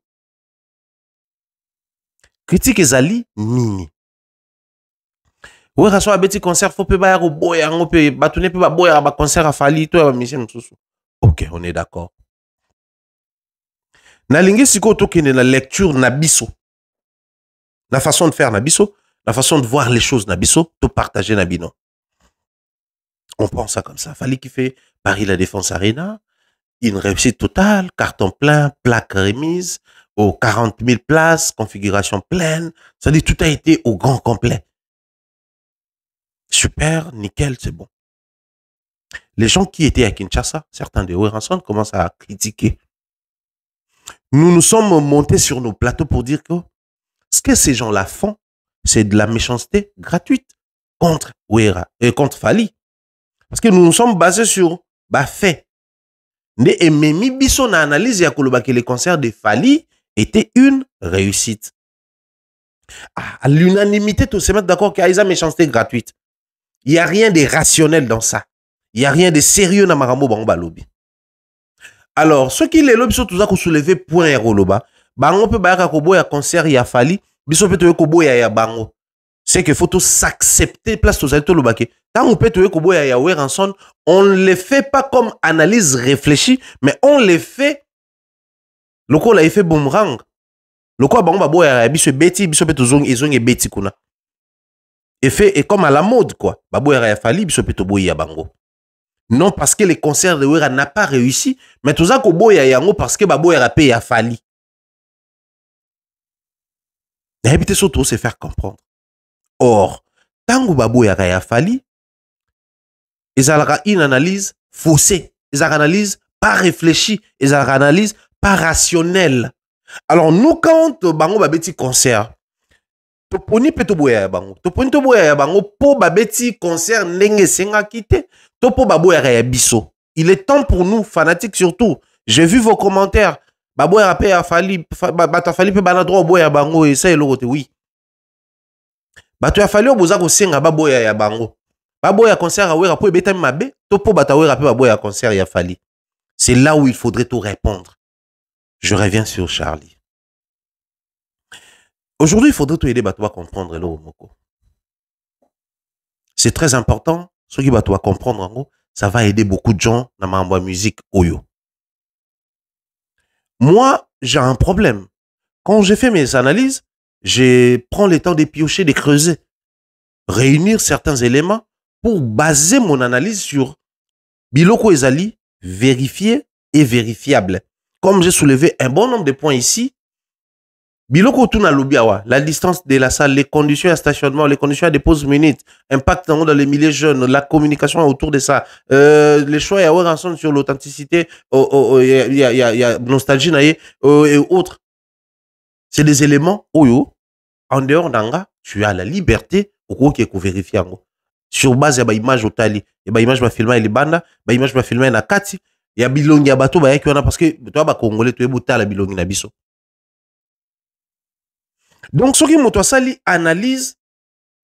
Critique est ali nini. Wera so abeti concert faut pe ba yako boya ngo pe batune pe ba boya ba concert a fali to ba mission mususu. OK, on est d'accord. Na lingi siko to kene na lecture na biso. La façon de faire na biso, la façon de voir les choses na biso, to partager na bino. On pense ça comme ça. Fallait qu'il fait Paris La Défense Arena, une réussite totale, carton plein, plaque remise, aux 40 000 places, configuration pleine. Ça dit tout a été au grand complet. Super, nickel, c'est bon. Les gens qui étaient à Kinshasa, certains de Weranson, commencent à critiquer. Nous nous sommes montés sur nos plateaux pour dire que ce que ces gens-là font, c'est de la méchanceté gratuite contre Wera et contre Fali. Parce que nous nous sommes basés sur fait. Et Memi Bisso na analyse ya koloba que les concerts de Fali étaient une réussite. À l'unanimité, tout se mettre d'accord qu'il y a une méchanceté gratuite. Il n'y a rien de rationnel dans ça. Il n'y a rien de sérieux dans Marambo Bango Lobby. Alors, ceux qui les lobby sont tous à soulever point et roloba, Bango peut baya kobo ya concert ya Fali, Bisso peut te kobo ya Bango. C'est qu'il faut tous s'accepter place tous à tout le baquet. Quand on peut te kobo ya Weranson, on ne le fait pas comme analyse réfléchie, mais on le fait. Le quoi l'a fait boomerang. Le quoi bango babo ya biso beti biso peut zong et beti kuna. Et comme à la mode quoi. Babo ya Fali biso peut boy ya bango. Non parce que les concerts de Wera n'a pas réussi, mais tout ça kobo ya yango parce que babo ya paye ya Fali. D'habitude surtout c'est faire comprendre. Or, tango babo ya Fali, ils ont une analyse faussée, ils ont une analyse pas réfléchie, ils ont une analyse pas rationnelle. Alors nous quand bango babeti concert, toponi peto boya bango, toponi to boya bango po babeti concert ndenge senga kité, to po baboya ya biso. Il est temps pour nous fanatiques surtout. J'ai vu vos commentaires. Baboya pe ya Fali, bata Fali pe bana droit boya bango et ça et l'autre oui. Bato ya Fali oboza ko senga baboya ya bango. Baboya concert à Wera po ebeta mabe, to po bata Wera pe baboya concert ya Fali. C'est là où il faudrait tout répondre. Je reviens sur Charlie. Aujourd'hui, il faudrait tout aider bato à comprendre le moko. C'est très important, ce qui bato à comprendre en gros, ça va aider beaucoup de gens dans ma musique oyo. Moi, j'ai un problème. Quand j'ai fait mes analyses, je prends le temps de piocher, de creuser, réunir certains éléments pour baser mon analyse sur biloko ezali vérifié et vérifiable. Comme j'ai soulevé un bon nombre de points ici, Biloko tout na lobiawa, la distance de la salle, les conditions à stationnement, les conditions à dépose minutes, impact dans les milieux jeunes, la communication autour de ça, les choix à ensemble sur l'authenticité, il y a nostalgie et autres. C'est des éléments où, en dehors d'anga, tu as la liberté pour qu'on vérifie. Sur base de l'image au tali, il y a l'image va filmer les bandes, l'image va filmer na kati, il y a bilongi ya bato ba yaki wana parce que toi ba congolais tu es bota la bilongi na biso. Donc, ce qui m'a analyse,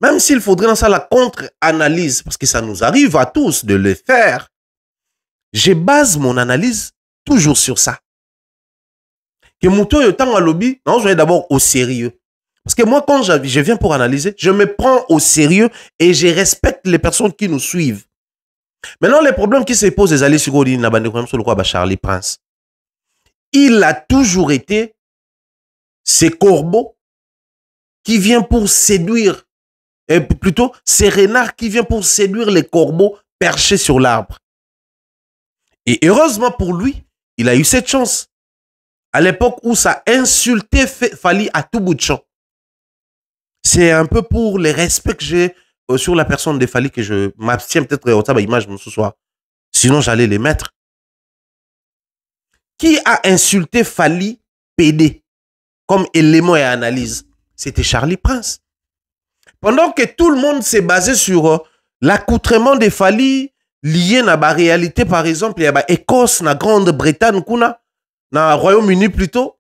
même s'il faudrait dans ça la contre-analyse, parce que ça nous arrive à tous de le faire, je base mon analyse toujours sur ça. Que mon tour est en lobby, non, je vais d'abord au sérieux. Parce que moi, quand je viens pour analyser, je me prends au sérieux et je respecte les personnes qui nous suivent. Maintenant, les problèmes qui se posent, les alliés sur le Charlie Prince. Il a toujours été ces corbeaux qui vient pour séduire, et plutôt, c'est renard qui vient pour séduire les corbeaux perchés sur l'arbre. Et heureusement pour lui, il a eu cette chance. À l'époque où ça insultait Fally à tout bout de champ. C'est un peu pour les respects que j'ai sur la personne de Fally que je m'abstiens peut-être au tabac image ce soir. Sinon, j'allais les mettre. Qui a insulté Fally PD comme élément et analyse? C'était Charlie Prince. Pendant que tout le monde s'est basé sur l'accoutrement de Fally lié à la réalité, par exemple, il y a l'Écosse, la Grande-Bretagne, na Royaume-Uni plutôt.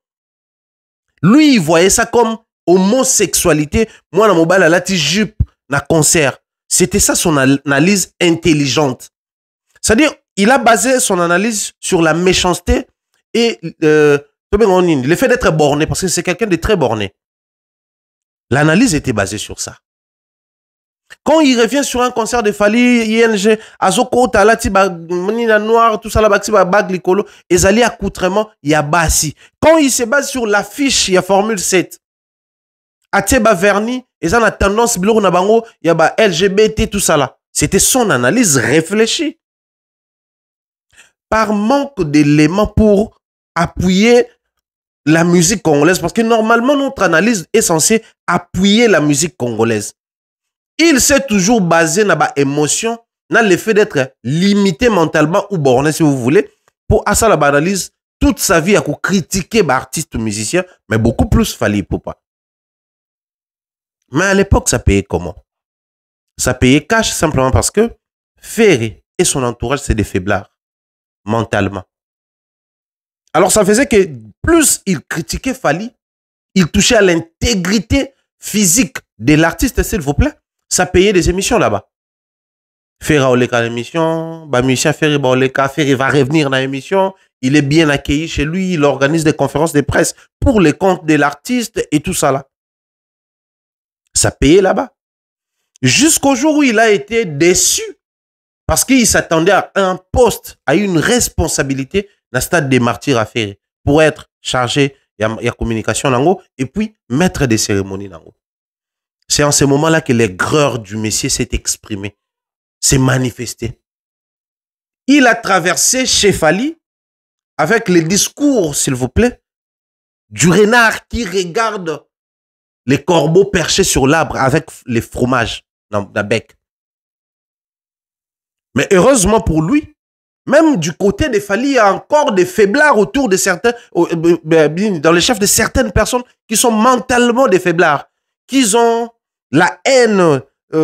Lui, il voyait ça comme homosexualité. Moi, dans mon bal, la jupe, na concert. C'était ça son analyse intelligente. C'est-à-dire, il a basé son analyse sur la méchanceté et le fait d'être borné, parce que c'est quelqu'un de très borné. L'analyse était basée sur ça. Quand il revient sur un concert de Fally, ING, Azoko, Talati, Nina Noir, tout ça là, Bag Likolo, et Zali accoutrement, il y a Bassi. Quand il se base sur l'affiche, il y a Formule 7. Ateba Verni, et ça a tendance, il y a LGBT, tout ça là. C'était son analyse réfléchie. Par manque d'éléments pour appuyer la musique congolaise, parce que normalement, notre analyse est censée appuyer la musique congolaise. Il s'est toujours basé dans l'émotion, dans le fait d'être limité mentalement ou borné, si vous voulez, pour à ça la analyse toute sa vie à critiquer les artistes ou musiciens, mais beaucoup plus Fally Ipupa. Mais à l'époque, ça payait comment? Ça payait cash simplement parce que Ferré et son entourage, c'est des faiblards, mentalement. Alors, ça faisait que plus il critiquait Fally, il touchait à l'intégrité physique de l'artiste, s'il vous plaît. Ça payait des émissions là-bas. Ferré a oleka l'émission, musicien Ferré va oleka, Ferré va revenir dans l'émission, il est bien accueilli chez lui, il organise des conférences de presse pour les comptes de l'artiste et tout ça là. Ça payait là-bas. Jusqu'au jour où il a été déçu parce qu'il s'attendait à un poste, à une responsabilité dans le stade des martyrs à Ferré pour être chargé, il y a communication là-haut et puis maître des cérémonies là-haut. C'est en ce moment-là que l'aigreur du Messie s'est exprimée, s'est manifestée. Il a traversé chez Fally avec les discours, s'il vous plaît, du renard qui regarde les corbeaux perchés sur l'arbre avec les fromages dans la bec. Mais heureusement pour lui, même du côté de Fally, il y a encore des faiblards autour de certains, dans les chefs de certaines personnes qui sont mentalement des faiblards, qui ont la haine, ils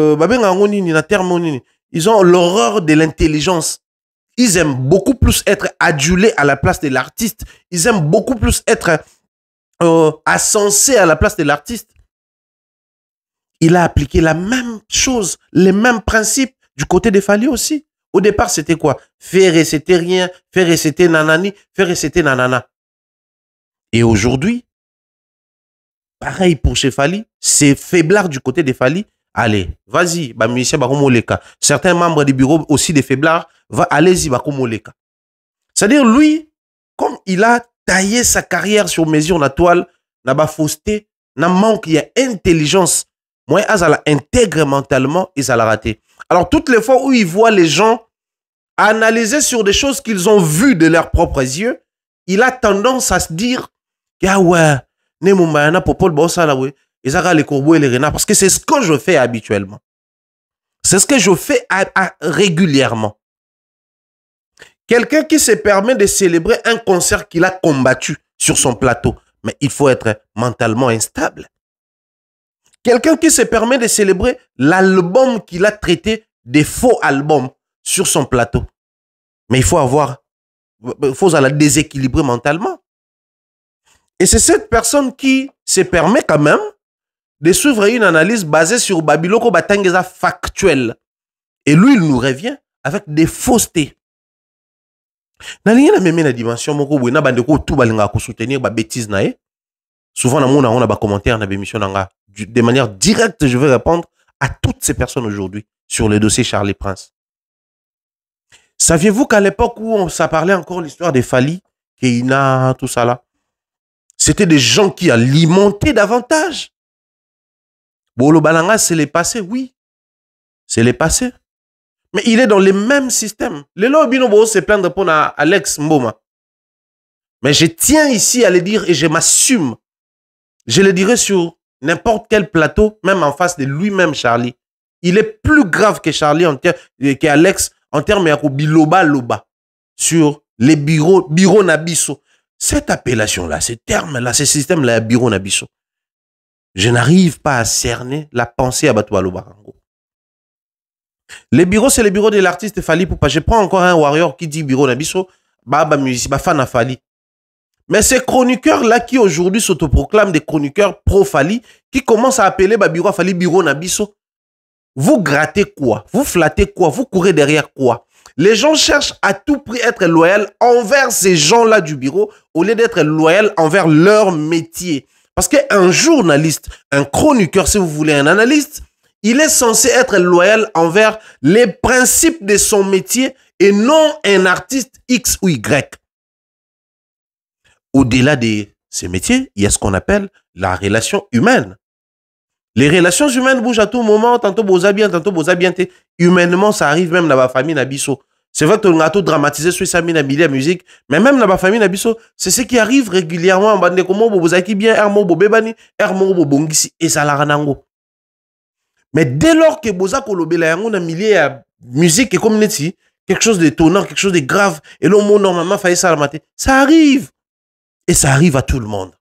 ont l'horreur de l'intelligence. Ils aiment beaucoup plus être adulés à la place de l'artiste. Ils aiment beaucoup plus être ascensés à la place de l'artiste. Il a appliqué la même chose, les mêmes principes du côté de Fally aussi. Au départ, c'était quoi? Ferré, c'était rien. Ferré, c'était nanani. Ferré, c'était nanana. Et aujourd'hui, pareil pour chez Fally, c'est faiblard du côté de Fally. Allez, vas-y, musicien bakomoleka. Certains membres du bureau aussi des faiblards, allez-y bakomoleka. C'est-à-dire, lui, comme il a taillé sa carrière sur mesure, la toile, n'a pas fausseté, n'a manque, il y a intelligence. Moi, Azala intègre mentalement, ils allaient rater. Alors, toutes les fois où ils voient les gens analyser sur des choses qu'ils ont vues de leurs propres yeux, il a tendance à se dire, ah ouais, ne mumbayana popol bosala we ezaka les corbeaux et les renards parce que c'est ce que je fais habituellement. C'est ce que je fais régulièrement. Quelqu'un qui se permet de célébrer un concert qu'il a combattu sur son plateau, mais il faut être mentalement instable. Quelqu'un qui se permet de célébrer l'album qu'il a traité des faux albums sur son plateau, mais il faut la déséquilibrer mentalement. Et c'est cette personne qui se permet quand même de suivre une analyse basée sur Babiloko Batangeza factuel. Et lui, il nous revient avec des faussetés. Dans la dimension, souvent, on a des commentaires dans l'émission. De manière directe, je vais répondre à toutes ces personnes aujourd'hui sur le dossier Charlie Prince. Saviez-vous qu'à l'époque où ça parlait encore l'histoire des Fali, Keina, tout ça là, c'était des gens qui alimentaient davantage. Bolo Balanga, c'est les passés, oui. C'est les passés. Mais il est dans les mêmes systèmes. Le Lobino se plaindre pour Alex Mboma. Mais je tiens ici à le dire et je m'assume. Je le dirai sur n'importe quel plateau, même en face de lui-même, Charlie. Il est plus grave que Charlie, qu'Alex, en termes de biloba loba. Sur les bureaux Nabiso. Cette appellation-là, ces termes-là, ces systèmes-là, bureau Nabiso. Je n'arrive pas à cerner la pensée à Batou Alobarango. Les bureaux, c'est les bureaux de l'artiste Fali Poupa. Je prends encore un warrior qui dit bureau Nabiso, Baba musicien, Bafana Fali. Mais ces chroniqueurs-là qui aujourd'hui s'autoproclament des chroniqueurs pro-Fali, qui commencent à appeler bureau Fali, bureau Nabiso, vous grattez quoi? Vous flattez quoi? Vous courez derrière quoi? Les gens cherchent à tout prix être loyaux envers ces gens-là du bureau au lieu d'être loyaux envers leur métier. Parce qu'un journaliste, un chroniqueur, si vous voulez, un analyste, il est censé être loyal envers les principes de son métier et non un artiste X ou Y. Au-delà de ces métiers, il y a ce qu'on appelle la relation humaine. Les relations humaines bougent à tout moment, tantôt boza bien, tantôt boza bien. Humainement, ça arrive même dans la famille Nabiso. C'est vrai que on a tout dramatisé sur sa la musique, mais même dans la famille Nabiso, c'est ce qui arrive régulièrement en bande de comment boza qui bien, ermo bobebani, ermo bobongisi et salaranango. Mais dès lors que boza kolobela yango na milieu à musique et community, quelque chose d'étonnant, quelque chose de grave, et le mot normalement failli ça ça arrive. Et ça arrive à tout le monde.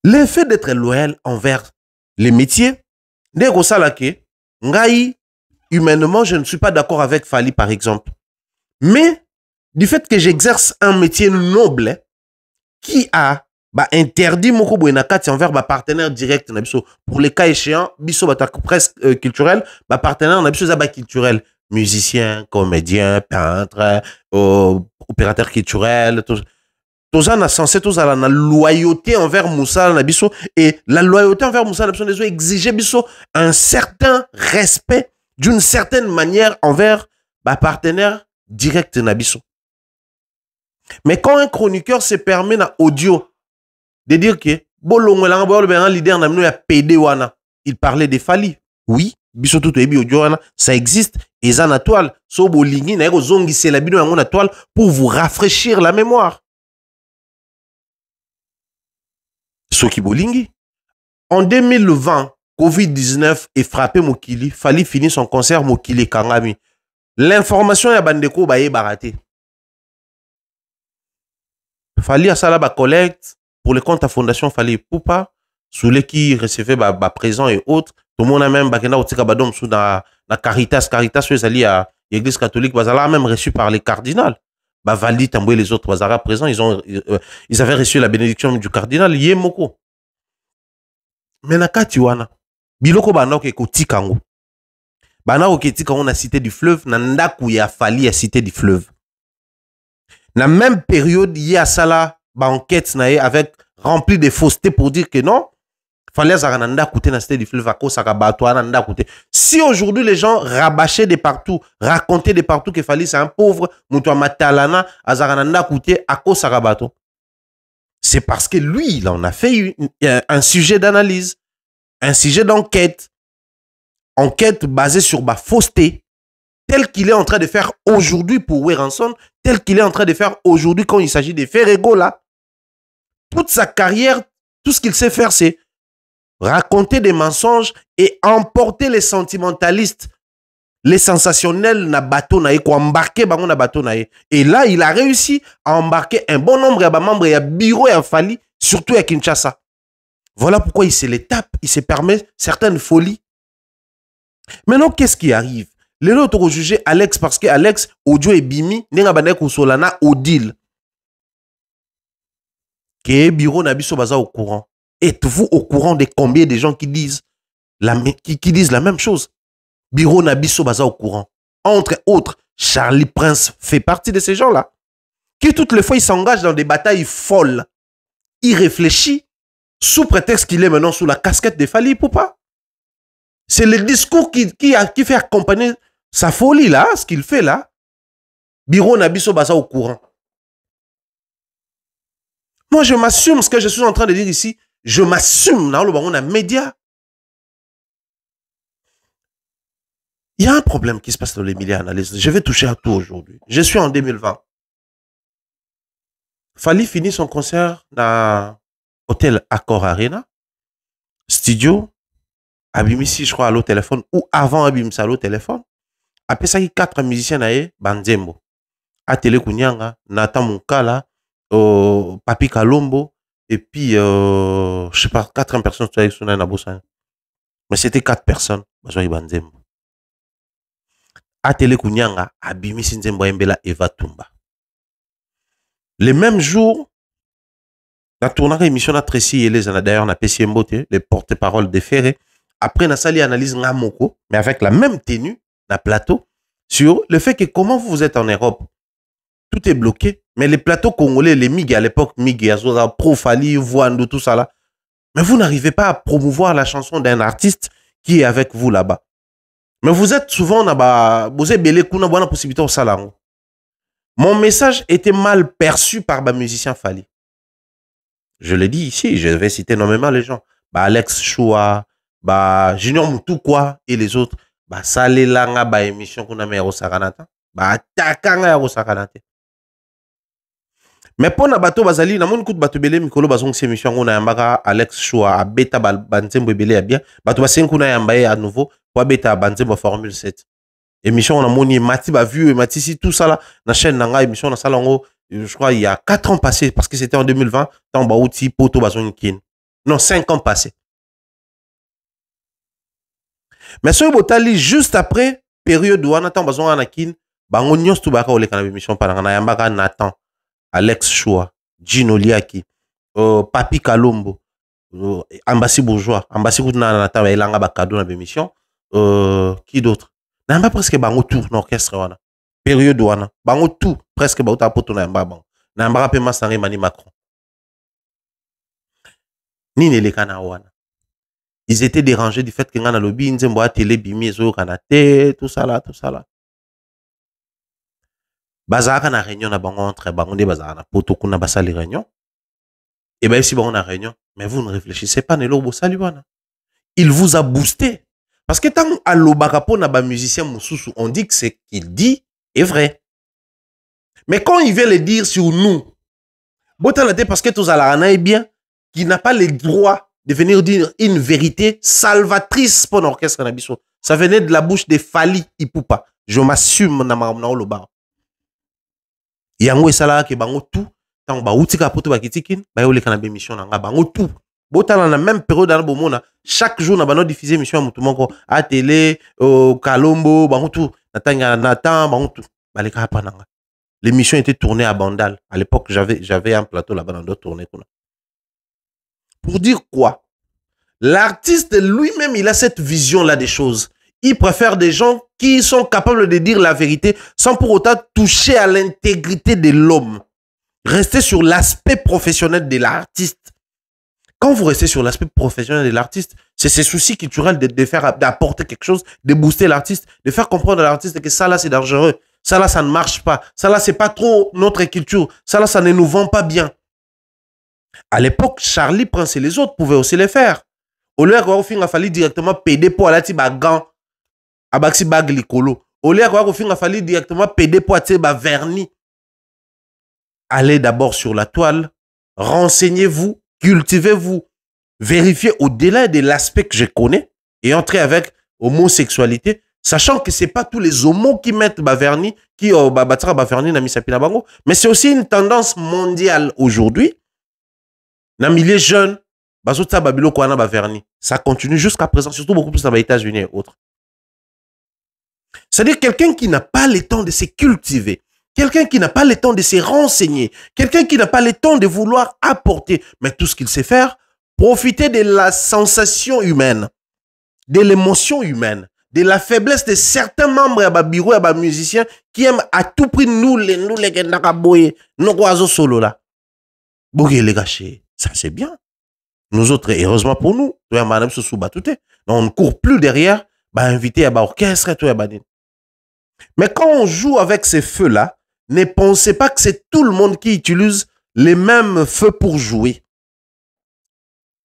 L'effet d'être loyal envers les métiers, n'est-ce pas que ngai, humainement, je ne suis pas d'accord avec Fali, par exemple. Mais, du fait que j'exerce un métier noble, qui a interdit mon koboenakati envers ma partenaire direct, pour les cas échéants, biso presse culturel, ma partenaire culturel, musicien, comédien, peintre, opérateur culturel, tout ça. Tous en a censé tous à la loyauté envers Moussa Nabiso et la loyauté envers Moussa Nabiso les exiger biso un certain respect d'une certaine manière envers ma partenaire direct Nabiso. Mais quand un chroniqueur se permet dans audio de dire que leader n'a PD wana, il parlait des Fali. Oui, biso tout ebi audio wana, ça existe et ça na toile so bolingi na zongi c'est la bino na toile pour vous rafraîchir la mémoire. Soki Bolingi. En 2020, Covid-19 est frappé Mokili. Fali finir son concert Mokili Kangami. L'information ya bandeko ba baraté. Fali a sala ba collecte pour le compte à Fondation Fali Poupa, sous les qui recevait présent et autres. Tout le monde a même bakena otika badom sous na Caritas. Caritas sur les à l'église catholique bazala même reçu par les cardinals. Valdi Tamboué les autres bazara présents, ils avaient reçu la bénédiction du cardinal Yemoko. Mais nakati wana biloko bana ke kotikango. Bana ke tikango na cité du fleuve, na ndaku ya Fali à cité du fleuve. Na même période, il y a ça là, enquête avec rempli de fausseté pour dire que non, Fali Zarananda coûté na cité du fleuve à cause nanda coûté. Si aujourd'hui les gens rabâchaient de partout, racontaient de partout que Fali c'est un pauvre, Moutoua Matalana, Azarananda coûté à cause Sarabato. C'est parce que lui, il en a fait un sujet d'analyse, un sujet d'enquête, enquête basée sur ma fausseté, tel qu'il est en train de faire aujourd'hui pour Weranson, tel qu'il est en train de faire aujourd'hui quand il s'agit de Ferrego là. Toute sa carrière, tout ce qu'il sait faire, c'est raconter des mensonges et emporter les sentimentalistes, les sensationnels na bateau nae, ko embarquer bango na bateau nae. Et là, il a réussi à embarquer un bon nombre de membres et bureau à Fali, surtout à Kinshasa. Voilà pourquoi il se les tape, il se permet certaines folies. Maintenant, qu'est-ce qui arrive? Les autres ont jugé Alex parce que Alex, audio et bimi, n'enga banek ou solana odile. Que bureau nabiso baza au courant. Êtes-vous au courant de combien de gens qui disent qui disent la même chose? Bureau nabiso baza au courant. Entre autres, Charlie Prince fait partie de ces gens-là. Qui toutes les fois, il s'engage dans des batailles folles. Il réfléchit sous prétexte qu'il est maintenant sous la casquette de Fali Ipupa. C'est le discours qui fait accompagner sa folie là, ce qu'il fait là. Bureau nabiso baza au courant. Moi, je m'assume ce que je suis en train de dire ici. Je m'assume dans le baron d'un média. Il y a un problème qui se passe dans les médias analystes. Je vais toucher à tout aujourd'hui. Je suis en 2020. Fali finit son concert dans l'hôtel Accor Arena. Studio. Abimisi, je crois, à l'eau téléphone. Ou avant Abimisi à l'eau téléphone. Après ça, il y a 4 musiciens naé, Banzembo. Atele Kunyanga, Nathan Moukala, Papi Kalombo, et puis, je sais pas, 4 personnes sur la Naboussa. Mais c'était 4 personnes. Banzembo. Atele Kunyanga, Abimisi Nzembo Mbela, Eva Tumba. Le même jour, la tournée émission à Tracy et les d'ailleurs, on a PCM Mbote, les porte-parole de Ferré. Après, on a sali analyse Ngamoko, mais avec la même tenue, la plateau, sur le fait que comment vous êtes en Europe, tout est bloqué. Mais les plateaux congolais, les MIG à l'époque, MIG, Azoura, Profali, Voando, tout ça là, mais vous n'arrivez pas à promouvoir la chanson d'un artiste qui est avec vous là-bas. Mais vous êtes souvent là-bas, vous êtes belé, kuna bonne possibilité au salon. Mon message était mal perçu par ma musicien Fali. Je le dis ici, je vais citer nommément les gens. Bah Alex Choua, bah Junior Moutoukwa et les autres. Bah Salé Langa, bah émission qu'on a mis au Saranata. Bah Takanga au Saranata. Mais pour na bateau bazali, na mon coup de bateau belé, Mikolo bazong c'est émission on a yambaka Alex Choua, à Beta Banzembo belé à bien. Bateau basen qu'on a yambaye à nouveau, pour Beta Banzembo Formule 7. Émission on a moni Mati ba vu et Mati si tout ça là, na chaîne nanga émission na salongo. Je crois il y a 4 ans passés, parce que c'était en 2020, dans Baouti, Poto, Bazon, Kin. Non, 5 ans passés. Mais ce Botali, juste après, période où on attend Bazon, Anakin, Bango Nyos, Toubaka, ou les canaux émission, pendant Yambaka, Nathan, Alex Choua, Gino Liaki, Papi Kalombo, Ambassi Bourgeois, Ambassi Koutna, Nathan, Elanga Bakado, dans l'émission, qui d'autre? N'a presque Bango tour, l'orchestre, wana. Période wana bango tout presque bauta poto na yamba bango na yamba pe masanga mani Macron ni ne lekana wana ils étaient dérangés du fait que ngana lobby nzembo a télé bimi zo kanate tout ça là bazaka na réunion na bango entre bango de bazaka na poto kuna basali réunion et ben si bango na réunion mais vous ne réfléchissez pas ne lobo sali wana il vous a boosté parce que tant alobaka po na ba musicien mususu on dit que ce qu'il dit est vrai. Mais quand il vient le dire sur nous, parce que tous à est bien, qui n'a pas le droit de venir dire une vérité salvatrice pour l'orchestre Nabiso. Ça venait de la bouche de Fali Ipupa. Je m'assume dans le bar. Yango esala ke bango tout, tant ba utika poto ba kitikin, ba yo le kanabé mission nga bango tout. Bota dans la même période dans bomona, chaque jour na bano diffuser émission mutu moko à télé, Kalombo, bango tout, natanga Nathan, bango tout. Ba le ka pananga. L'émission était tournée à Bandal. À l'époque, j'avais un plateau là-bas dans d'autres tournées. Pour dire quoi? L'artiste lui-même, il a cette vision-là des choses. Il préfère des gens qui sont capables de dire la vérité sans pour autant toucher à l'intégrité de l'homme. Rester sur l'aspect professionnel de l'artiste. Quand vous restez sur l'aspect professionnel de l'artiste, c'est ces soucis culturels d'apporter quelque chose, de booster l'artiste, de faire comprendre à l'artiste que ça là, c'est dangereux. Ça là, ça ne marche pas. Ça là, c'est pas trop notre culture. Ça là, ça ne nous vend pas bien. À l'époque, Charlie Prince et les autres pouvaient aussi les faire. Au lieu qu'il a fallu directement péder pour aller à gant, à baxi bag licolo. Au lieu qu'il a fallu directement péder pour aller vernis. Allez d'abord sur la toile, renseignez-vous, cultivez-vous, vérifiez au-delà de l'aspect que je connais et entrez avec homosexualité, sachant que ce n'est pas tous les homos qui mettent Baverni, qui battra Baverni na misapina bango, mais c'est aussi une tendance mondiale aujourd'hui. Dans les milieux jeunes, ça continue jusqu'à présent, surtout beaucoup plus dans les États-Unis et autres. C'est-à-dire quelqu'un qui n'a pas le temps de se cultiver, quelqu'un qui n'a pas le temps de se renseigner, quelqu'un qui n'a pas le temps de vouloir apporter, mais tout ce qu'il sait faire, profiter de la sensation humaine, de l'émotion humaine, de la faiblesse de certains membres à bureau et musiciens qui aiment à tout prix nous les oiseaux solo là. Les gâchés, ça c'est bien. Nous autres, heureusement pour nous, on ne court plus derrière, inviter à l'orchestre. Mais quand on joue avec ces feux-là, ne pensez pas que c'est tout le monde qui utilise les mêmes feux pour jouer.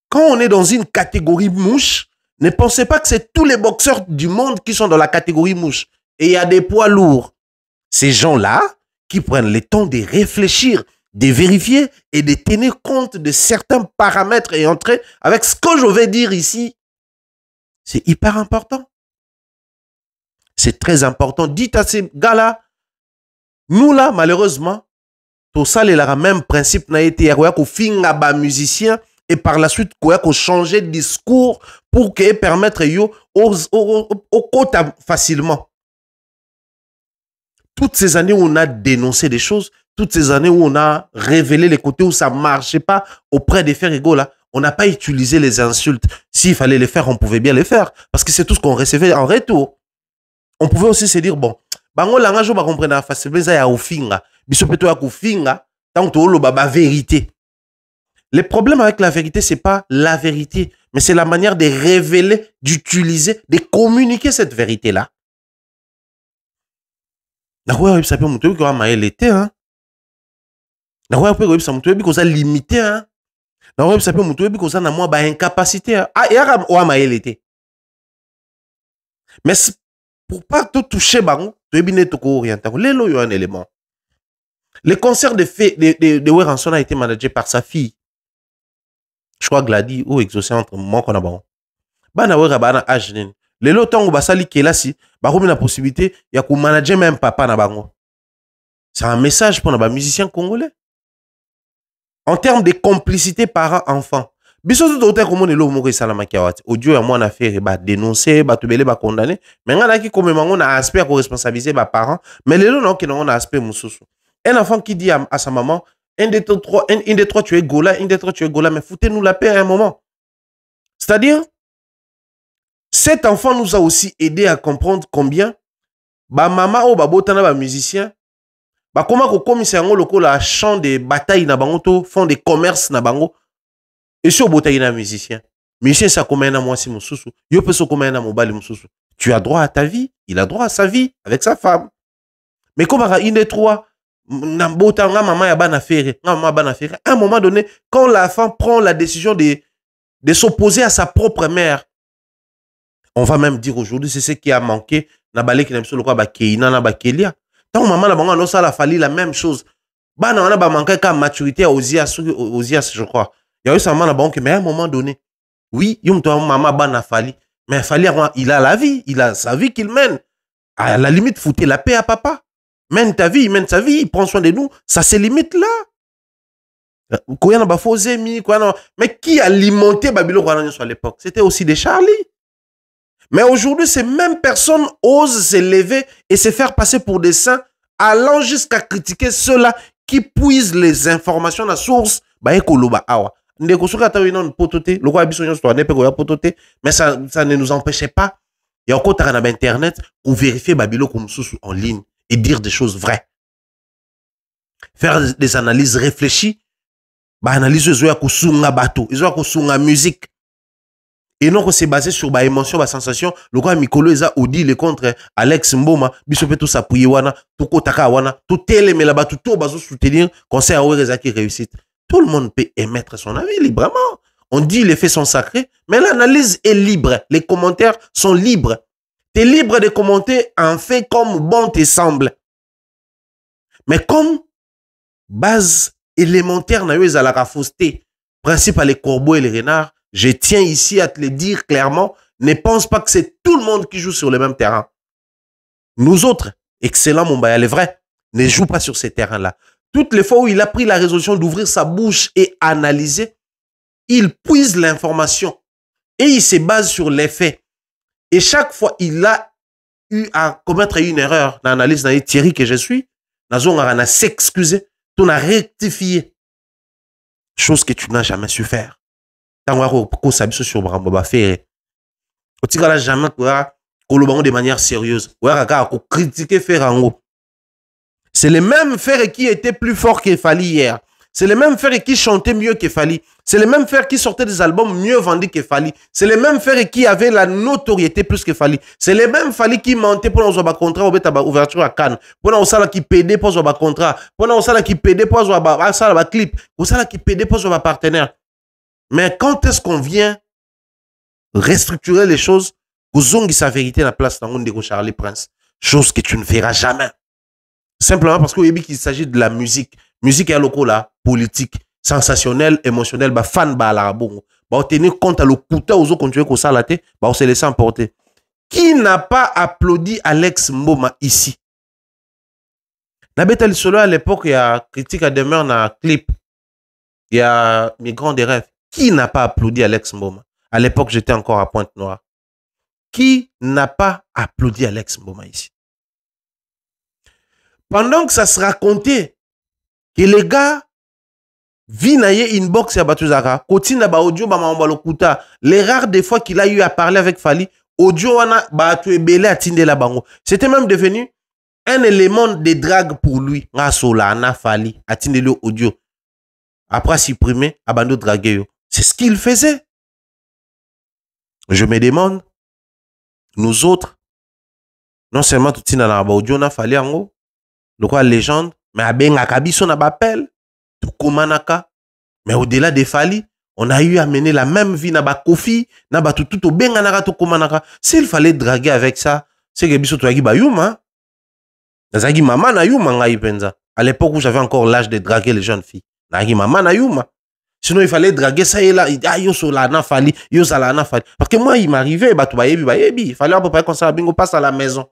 Quand on est dans une catégorie mouche, ne pensez pas que c'est tous les boxeurs du monde qui sont dans la catégorie mouche. Et il y a des poids lourds. Ces gens-là qui prennent le temps de réfléchir, de vérifier et de tenir compte de certains paramètres et entrer avec ce que je vais dire ici. C'est hyper important. C'est très important. Dites à ces gars-là, nous là, malheureusement, tout ça, il a le même principe n'a été finga musicien et par la suite, il faut changer de discours pour que permettre au quota facilement. Toutes ces années où on a dénoncé des choses, toutes ces années où on a révélé les côtés où ça ne marchait pas auprès des frères égaux là, on n'a pas utilisé les insultes. S'il fallait les faire, on pouvait bien les faire. Parce que c'est tout ce qu'on recevait en retour. On pouvait aussi se dire, bon, bango langage on va comprendre facilement ça ya ofinga. Biso peto ya kofinga, tant to lo baba vérité. Le problème avec la vérité, c'est pas la vérité, mais c'est la manière de révéler, d'utiliser, de communiquer cette vérité-là. Nakwa ça peut muto ko maele té hein. Nakwa peut ça muto bi ko ça limité hein. Nakwa ça peut muto bi ko ça na moi ba incapacité. Ah ya wa maele té. Mais pour pas tout toucher bango, tu es bien tout orienté. Lelo yo un élément. Le concert de Weranson a été managé par sa fille. Je crois Gladys ou exaucé entre moi qu'on a bon. Bana wera bana ajnen. Lelo tango basali kelasi, ba komi na possibilité ya ko manager même papa na bango. C'est un message pour les musiciens congolais. En termes de complicité parents-enfants. Biso tout autant comme on est là au Moko Salama Kiawati. Audio à moi on a fait dénoncer, tubele condamner. Mais on a qui comme on a aspect pour responsabiliser les parents. Mais les non qui on a aspect moussoussou. Un enfant qui dit à sa maman, un des trois tu es gola, un des trois tu es gola, mais foutez-nous la paix à un moment. C'est-à-dire, cet enfant nous a aussi aidé à comprendre combien maman ou botana ba musicien comment ko komisa yango lokola champ de bataille na bango to fond de commerce na bango et sur bataille na musicien ça comme na mwasi mususu yo peso comme na mobali mususu tu as droit à ta vie, il a droit à sa vie avec sa femme. Mais comme une des trois na botanga maman ya bana faire à un moment donné quand la femme prend la décision de s'opposer à sa propre mère, on va même dire aujourd'hui c'est ce qui a manqué na balé qui n'a pas le ba keina na ba kelia. Tant maman la bango ça la fali la même chose. Bah na ba manqué comme maturité aux IAS je crois. Il y a eu ça maman la bango mais à un moment donné. Oui, yum toi maman ba na fali, mais fali il a la vie, il a sa vie qu'il mène. À la limite foutez la paix à papa. Mène ta vie, il mène sa vie, il prend soin de nous, ça se limite là. Mais qui alimentait Babylone à l'époque? C'était aussi des Charlie. Mais aujourd'hui, ces mêmes personnes osent se lever et se faire passer pour des saints, allant jusqu'à critiquer ceux-là qui puisent les informations à la source. Mais ça ne nous empêchait pas. Il y a encore Internet pour vérifier Babylone comme sous en ligne et dire des choses vraies. Faire des analyses réfléchies. Analyse la musique. Et non que c'est basé sur ba émotion, ba sensation. Le quoi Mikolo eza Audi le contre Alex Mboma, biso pe tout s'appuyer wana, tout kotaka wana, tout télé mais là-bas tout bazo soutenir concert Aouereza qui réussit. Tout le monde peut émettre son avis librement. On dit les faits sont sacrés, mais l'analyse est libre, les commentaires sont libres. Tu es libre de commenter un fait comme bon te semble. Mais comme base élémentaire na yo ezalaka fausseté. Principe les corbeaux et les renards. Je tiens ici à te le dire clairement. Ne pense pas que c'est tout le monde qui joue sur le même terrain. Nous autres, excellent Mombaya, les vrais, ne jouent pas sur ces terrains-là. Toutes les fois où il a pris la résolution d'ouvrir sa bouche et analyser, il puise l'information et il se base sur les faits. Et chaque fois, il a eu à commettre une erreur dans l'analyse dans Thierry que je suis, on a s'excuser, on a rectifié. Chose que tu n'as jamais su faire. Tant qu'on s'habille sur Bramboba faire. Tu n'as jamais de manière sérieuse. Critiquer faire. C'est le même fer qui était plus fort que Fali hier. C'est le même fer qui chantait mieux que Fali. C'est le même fer qui sortait des albums mieux vendus que Fali. C'est le même fer qui avait la notoriété plus que Fali. C'est le même Fali qui mentait pour nous avoir contrat au ouverture à Cannes. Pour nous avoir qui pédait pour avoir contrat. Pour nous avoir qui pédait pour avoir clip. Pour nous qui pédait pour avoir partenaire. Mais quand est-ce qu'on vient restructurer les choses, vous avez sa vérité à la place dans de Charlie Prince. Chose que tu ne verras jamais. Simplement parce qu'il s'agit de la musique. Musique est loco là, politique, sensationnelle, émotionnelle, bah fan bah la bon. Bah tenir compte à le couteau aux autres continuer comme ça la tête, bah on se laisse emporter. Qui n'a pas applaudi Alex Mboma ici? Nabeta Lissolo à l'époque, il y a critique à demeure dans clip. Il y a Migrants des rêves. Qui n'a pas applaudi Alex Mboma? À l'époque, j'étais encore à Pointe-Noire. Qui n'a pas applaudi Alex Mboma ici? Pendant que ça se racontait que les gars vivent inbox à Batuzaka, continue à audio les rares des fois qu'il a eu à parler avec Fali, audio wana batu ebele atinde la bango. C'était même devenu un élément de drague pour lui. Solana Fali atinde le audio. Après supprimer, abandon draguer yo. C'est ce qu'il faisait. Je me demande, nous autres, non seulement tout tina na audio na Fali ango, le quoi légende, mais à ben akabiso na bapel, tout komanaka, mais au-delà des Fali, on a eu à mener la même vie na ba Kofi, na ba tout au ben anaka tout komanaka. S'il fallait draguer avec ça, c'est que biso toaki ba yuma. Nazaki mama na yuma ngai penza. À l'époque où j'avais encore l'âge de draguer les jeunes filles. Nazaki mama na yuma. Sinon il fallait draguer ça et là, yo so la na Fali, yo ça la na Fali. Parce que moi il m'arrivait ba to ba yebi, il fallait à peu près comme ça bingo passe à la maison.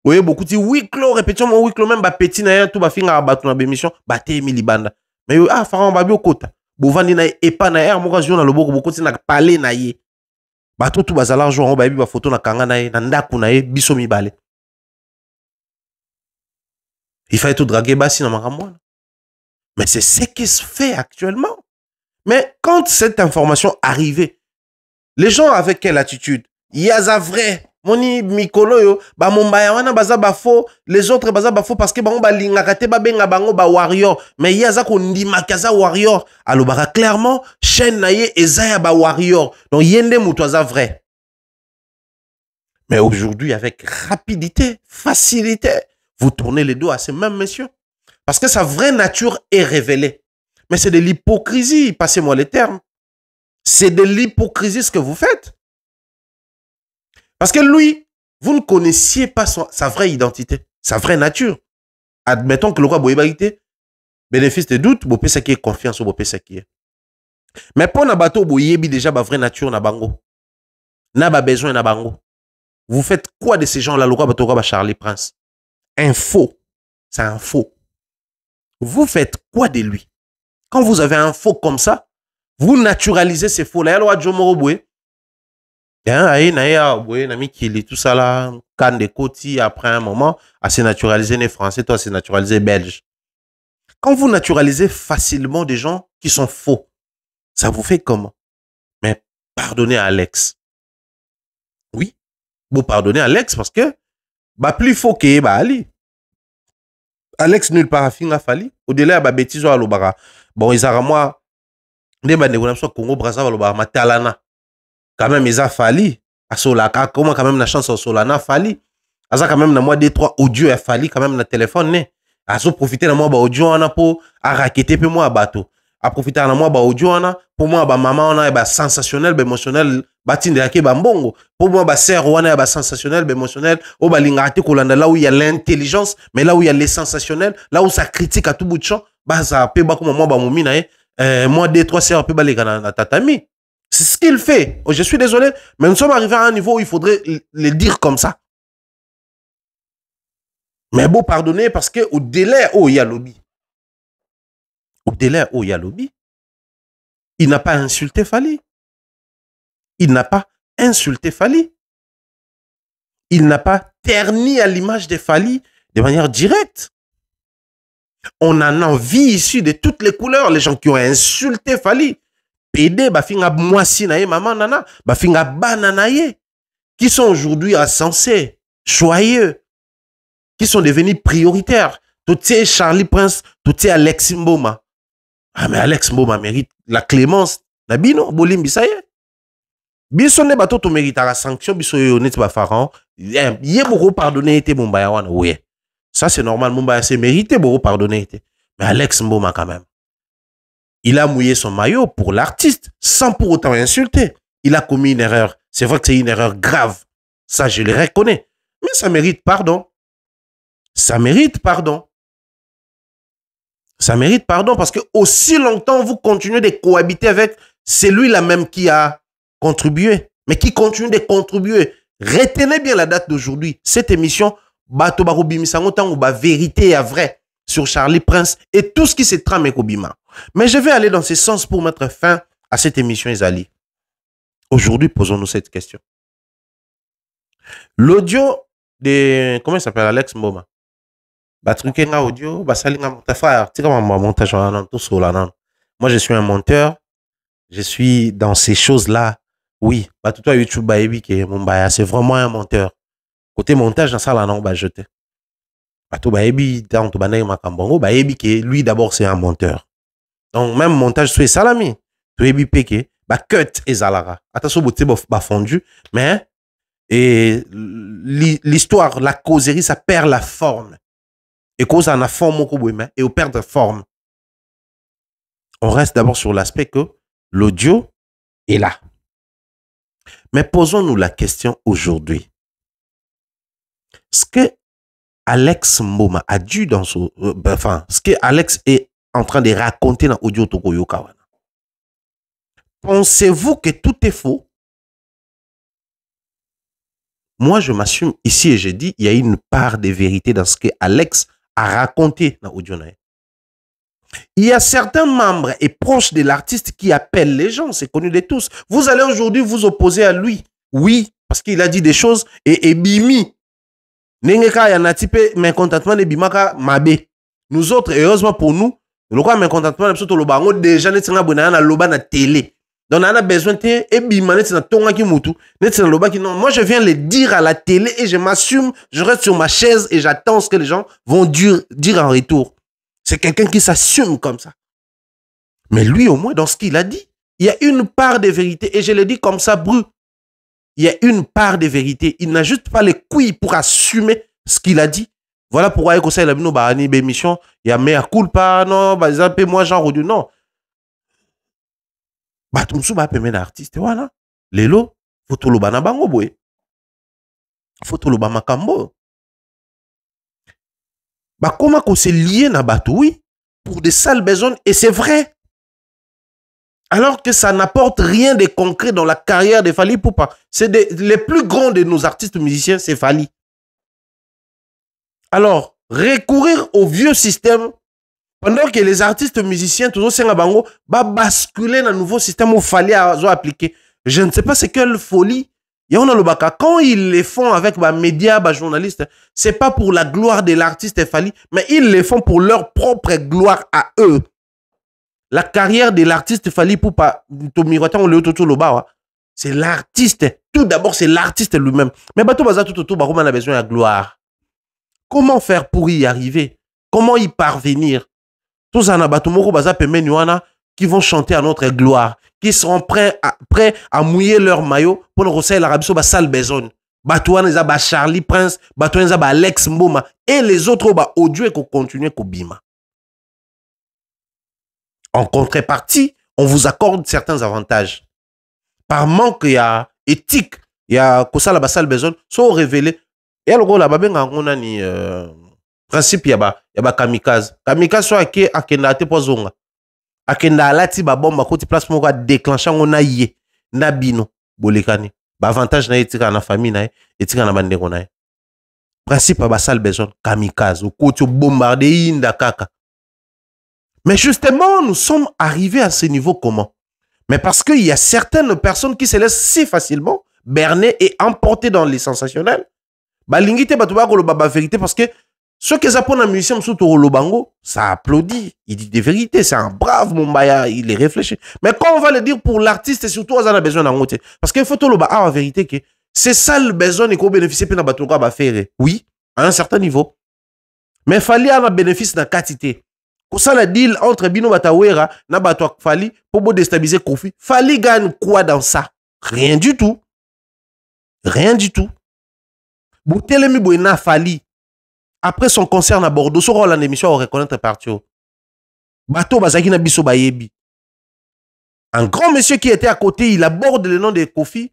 Oui, beaucoup de huis clos, répétition, mon huis clos, même petit na tout ba finga battu na bémission, batte Emily Banda. Mais ah, faran ba bio kota. Bovandi na epa na air, moka zio na loboko, beaucoup na parler na ye. Bato tout bazala jour, on ba bi ba photo na kanga na ye, na ndaku na ye, biso mi balé. Il fallait tout draguer basi na makamwana. Mais c'est ce qui se fait actuellement. Mais quand cette information arrivait, les gens avaient quelle attitude? Yaza vrai. Moni mikolo yo ba Mombaya wana baza ba faux, les autres baza ba faux parce que bango ba lingaka te ba benga bango ba warrior, mais yaza ko ndima kaza warrior alo baka clairement chaîne na ye ezaya ba warrior, donc yende mutoza vrai. Mais aujourd'hui avec rapidité, facilité, vous tournez les dos à ces mêmes messieurs parce que sa vraie nature est révélée. Mais c'est de l'hypocrisie, passez-moi les termes. C'est de l'hypocrisie ce que vous faites. Parce que lui, vous ne connaissiez pas sa vraie identité, sa vraie nature. Admettons que le roi Boébaïté, bénéfice de doute, Bopé qui est confiance au Bopé qui est. Mais pour un bateau, Boyébi déjà ma vraie nature na bango. N'a pas besoin na bango. Vous faites quoi de ces gens-là, le roi bateau Charlie Prince? Un faux. C'est un faux. Vous faites quoi de lui? Quand vous avez un faux comme ça, vous naturalisez ces faux-là. Il y a le roi Jomoro Boué. Tout ça là, canne de côté, après un moment, à se naturaliser les Français, toi, à se naturaliser Belge. Quand vous naturalisez facilement des gens qui sont faux, ça vous fait comment? Mais pardonnez à Alex. Oui, vous pardonnez à Alex parce que, bah, plus faux que, bah, Ali. Alex nulle part à finir Fali. Au-delà, bah, bêtise, à l'obara. Bon, ils ont moi, des bah, négociations Congo, Brazzaville, à l'obara, Matalana. Quand même, ils ont fallu. À Solaka, comment quand même la chance au Solana fallu. Asa quand même na moi 2-3 audio a fallu quand même na téléphone né. Aso profiter na moi ba audio ana pour a raqueter pe moi bateau. A profiter na moi ba audio ana pour moi ba maman ana ba sensationnel, ba émotionnel, ba tinde yake ba mbongo. Pour moi ba sœur wana ba sensationnel, ba émotionnel, o ba lingate kolanda là où il y a l'intelligence, mais là où il y a les sensationnels, là où ça critique à tout bout de champ, baza pe ba comme moi ba momi na moi 2-3 sœurs pe ba les na tatami. C'est ce qu'il fait. Oh, je suis désolé, mais nous sommes arrivés à un niveau où il faudrait le dire comme ça. Mais bon, pardonner parce que au délai où il y a lobby. Au délai où il y a lobby. Il n'a pas insulté Fally. Il n'a pas insulté Fally. Il n'a pas terni à l'image de Fally de manière directe. On en a envie ici de toutes les couleurs. Les gens qui ont insulté Fally. PD, bafinga mwasi na ye, maman nana, bafinga banana ye, qui sont aujourd'hui insensés, joyeux, qui sont devenus prioritaires. Tout c'est Charlie Prince, tout c'est Alex Mboma. Ah, mais Alex Mboma mérite la clémence. Nabino, Bolimbi, ça y est. Biso ne bato to mérite la sanction, biso honnête ba faran. Yé beaucoup pardonner était Mumbaya wana, oui. Ça c'est normal, Mumbaya c'est mérité beaucoup pardonner était. Mais Alex Mboma quand même. Il a mouillé son maillot pour l'artiste, sans pour autant insulter. Il a commis une erreur. C'est vrai que c'est une erreur grave. Ça, je le reconnais. Mais ça mérite pardon. Ça mérite pardon. Ça mérite pardon parce que aussi longtemps vous continuez de cohabiter avec celui-là même qui a contribué, mais qui continue de contribuer. Retenez bien la date d'aujourd'hui. Cette émission, Bato Barubimisango Tango, ba vérité est vrai sur Charlie Prince et tout ce qui se trame avec Obima. Mais je vais aller dans ce sens pour mettre fin à cette émission, Ezali. Aujourd'hui, posons-nous cette question. L'audio de... Comment il s'appelle? Alex Mboma. Batrukenga audio, basalinga montage. Moi, je suis un monteur. Je suis dans ces choses-là. Oui, tout YouTube, c'est vraiment un monteur. Côté montage, dans ça, là, non, bah, jeter. Lui, d'abord, c'est un monteur. Donc, même montage, c'est salami. Tu es bipéké, bah, cut et zalara. Attention, beauté, bah, fondu. Mais, et l'histoire, la causerie, ça perd la forme. Et cause en a forme, et on perd de forme. On reste d'abord sur l'aspect que l'audio est là. Mais posons-nous la question aujourd'hui. Ce que Alex Mboma a dû dans son... enfin, ce que Alex est en train de raconter dans Audio Tokoyo Kawana. Pensez-vous que tout est faux? Moi, je m'assume ici et je dis, il y a une part de vérité dans ce que Alex a raconté dans Audio Nae. Il y a certains membres et proches de l'artiste qui appellent les gens, c'est connu de tous. Vous allez aujourd'hui vous opposer à lui. Oui, parce qu'il a dit des choses et bimi. Nengeka ya natipe mécontentement de bimaka mabe. Nous autres, heureusement pour nous, le quoi mécontentement de le bango déjà netinga bonana na loba na télé. Donc on a besoin de et bima netina tonga ki mutu, netina loba ki non. Moi je viens le dire à la télé et je m'assume, je reste sur ma chaise et j'attends ce que les gens vont dire en retour. C'est quelqu'un qui s'assume comme ça. Mais lui au moins dans ce qu'il a dit, il y a une part de vérité et je le dis comme ça brut. Il y a une part de vérité. Il n'a juste pas les couilles pour assumer ce qu'il a dit. Voilà pourquoi il conseille la émission. Il y a mea culpa, non, par exemple, moi, genre, non. Bah, tout le monde peut mettre l'artiste, voilà. Lelo, faut tout le bana bango, boy. Faut tout le bana makambo. Bah, comment qu'on s'est lié na bateau, oui, pour des sales besognes, et c'est vrai. Alors que ça n'apporte rien de concret dans la carrière de Fally Ipupa. C'est les plus grands de nos artistes musiciens, c'est Fally. Alors, recourir au vieux système, pendant que les artistes musiciens, toujours Sengabango, va basculer dans un nouveau système où Fally a appliqué. Je ne sais pas c'est quelle folie. Quand ils les font avec les médias, les journalistes, c'est pas pour la gloire de l'artiste Fally, mais ils le font pour leur propre gloire à eux. La carrière de l'artiste Fally Ipupa, c'est l'artiste. Tout d'abord, c'est l'artiste lui-même. Mais Bato Baza tout autour, on a besoin de gloire. Comment faire pour y arriver? Comment y parvenir? Tous en Bato Moko Baza Pemenuana qui vont chanter à notre gloire, qui seront prêts à mouiller leur maillot pour nous recevoir l'Arabie sur sale besogne. Batouan Zaba Charlie Prince, Batouan Zaba Alex Mboma et les autres audio et qu'on continue qu'on bima. En contrepartie, on vous accorde certains avantages. Par manque, il y a éthique, il y a que ça la basale besoin, sont révélés. Et alors là, on a ni principe, il y a ya ba kamikaze. Kamikaze so ake akenda te pozonga. Akenda alati ba bomba koti place moko déclencher ngona ye na bino bolekani. Ba avantage na etika na famille na etika na bandeko na. Principe ba sale besoin kamikaze koti bombarder inda kaka. Mais justement, nous sommes arrivés à ce niveau comment? Mais parce qu'il y a certaines personnes qui se laissent si facilement berner et emporter dans les sensationnels. Balingite batuba ko ba vérité parce que ceux qui apprennent un musicien sous Lobango, ça applaudit. Il dit des vérités, c'est un brave Mumbaya, il est réfléchi. Mais quand on va le dire pour l'artiste, et surtout, on a besoin d'un côté. Parce qu'il faut tout le en vérité que c'est ça le besoin et qu'on bénéficie de la faire. Oui, à un certain niveau. Mais il fallait un bénéfice de quantité. Pour ça, le deal entre Bino Batawera et Batouak Fali pour déstabiliser Kofi, Fali gagne quoi dans ça? Rien du tout. Rien du tout. Boutelemi Bouena Fali. Après son concert à Bordeaux, sur rôle en émission, on reconnaît partio. Bateau Bazaki na biso bayebi. Un grand monsieur qui était à côté, il aborde le nom de Kofi.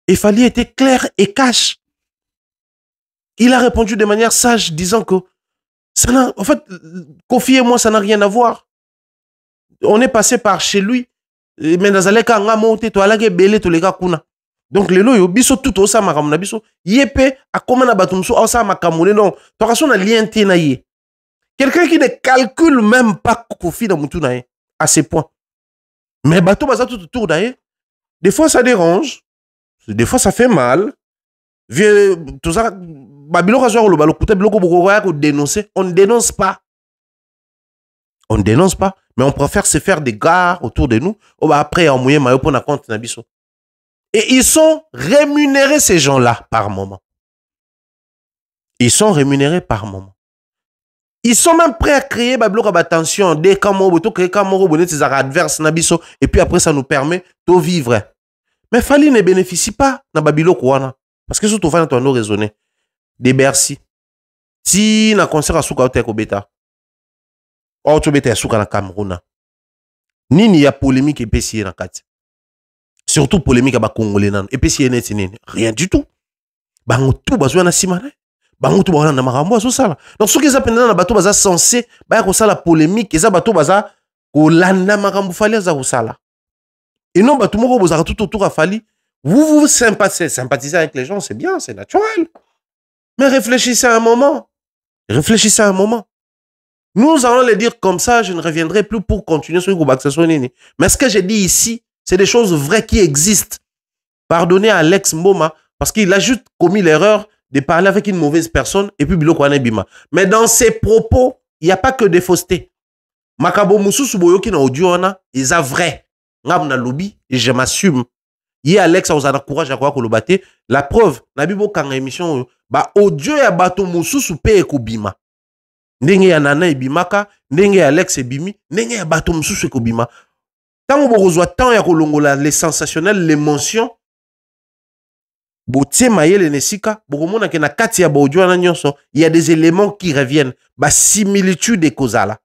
Et Fali était clair et cash. Il a répondu de manière sage, disant que ça n'a, en fait, Kofi et moi, ça n'a rien à voir. On est passé par chez lui. Mais dans les cas, on a monté, tu as la belé, tu les gars, kuna. Donc les loyo biso tout au sama kamuna biso yepé a comment na batumso au sama kamune non to rason na lien na yé. Quelqu'un qui ne calcule même pas Kofi dans mutu na à ce point. Mais bateau baza tout autour d'ailleurs. Des fois ça dérange, des fois ça fait mal. Vieux tout ça babilo rasoir le balo kuta biloko boko ko dénoncer, on ne dénonce pas. On ne dénonce pas, mais on préfère se faire des gares autour de nous. Oh bah après en moyen mayo pour na compte na biso. Et ils sont rémunérés, ces gens-là, par moment. Ils sont rémunérés par moment. Ils sont même prêts à créer attention, des camoros, créer camoros, ces adverses, nabiso, et puis après, ça nous permet de vivre. Mais Fali ne bénéficie pas na Babilo Kouana. Parce que surtout, on doit raisonner. Des Bercy. Si na concert à Souka ou Teko Beta. Ou tu beta Souka na Cameroun. Nini ya polémique et pessier na Kati. Surtout polémique avec Congolais. Et puis, si rien du tout. Bango tout besoin na simana. Bango tout besoin na marambo so sala. Donc ceux qui appellent na bateau baza censé ba ko sala polémique et ça bateau baza ko landa marambo fali za ko sala. Et non bateau moko bozara tout autour a fali. Vous sympathisez avec les gens, c'est bien, c'est naturel. Mais réfléchissez un moment. Réfléchissez un moment. Nous allons le dire comme ça, je ne reviendrai plus pour continuer sur le mais ce que j'ai dit ici, c'est des choses vraies qui existent. Pardonnez à Alex Mboma parce qu'il a juste commis l'erreur de parler avec une mauvaise personne et puis Biloko Bima. Mais dans ses propos, il n'y a pas que des faussetés. Makabo Moussou Souboyo qui n'a audio, ils a vrai. Ngam lobby et je m'assume. Hier Alex a osé courage à quoi que le batte. La preuve, Nabibo Kang émission, bah audio ya bato Moussou Soupé et Kubima. Ndenge ya Nana et Bimaka, ndenge ya Alex et Bimi, ndenge ya bato Moussou et Kubima. Tant que vous reçoit tant ya kolongola les sensationnels, l'émotion, botie maye le nesika, bokomona ke na kati ya bodio na nyonso, il y a des éléments qui reviennent, ba similitude de causala.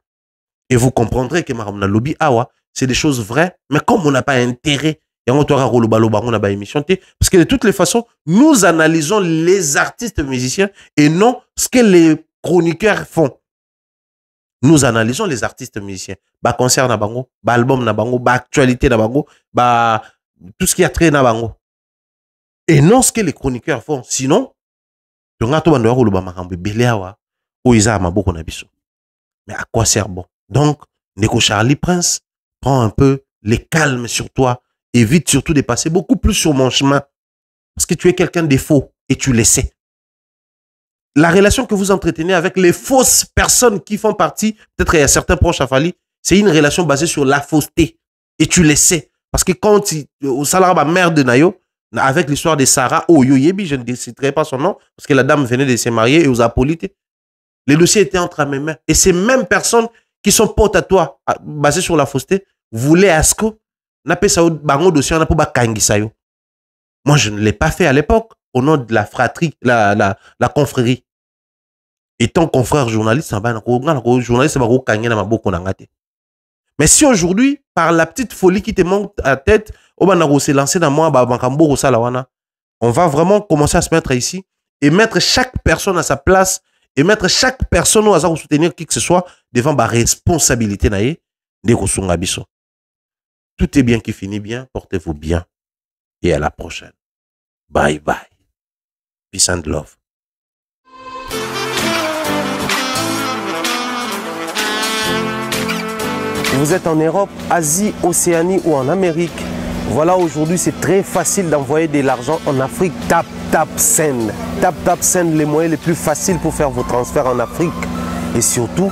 Et vous comprendrez que maramna lobby awa, c'est des choses vraies, mais comme on n'a pas intérêt, et on doit roloba loba on a ba émission parce que de toutes les façons, nous analysons les artistes musiciens et non ce que les chroniqueurs font. Nous analysons les artistes musiciens. Bah concert na bango, bah album na bango, bah actualité na bango, bah tout ce qui a trait na bango. Et non ce que les chroniqueurs font. Sinon, mais à quoi sert bon? Donc, Neko Charlie Prince, prends un peu les calmes sur toi. Évite surtout de passer beaucoup plus sur mon chemin. Parce que tu es quelqu'un de faux et tu le sais. La relation que vous entretenez avec les fausses personnes qui font partie, peut-être il y a certains proches à Fali, c'est une relation basée sur la fausseté. Et tu le sais. Parce que quand au Salaraba mère de Nayo, avec l'histoire de Sarah Oyoyebi, je ne citerai pas son nom, parce que la dame venait de se marier et aux apolites. Les dossiers étaient entre mes mains. Et ces mêmes personnes qui sont potes à toi, basées sur la fausseté, voulaient à ce que n'a ça bango dossier n'a pas kangisayo. Moi, je ne l'ai pas fait à l'époque, au nom de la fratrie, la confrérie. Étant confrère journaliste, mais si aujourd'hui, par la petite folie qui te monte à tête, on va vraiment commencer à se mettre ici et mettre chaque personne à sa place et mettre chaque personne au hasard ou soutenir qui que ce soit devant ma responsabilité de kosunga biso. Tout est bien qui finit bien, portez-vous bien et à la prochaine. Bye bye. Peace and love. Vous êtes en Europe, Asie, Océanie ou en Amérique. Voilà, aujourd'hui, c'est très facile d'envoyer de l'argent en Afrique. Tap, tap, send. Tap, tap, send, les moyens les plus faciles pour faire vos transferts en Afrique. Et surtout,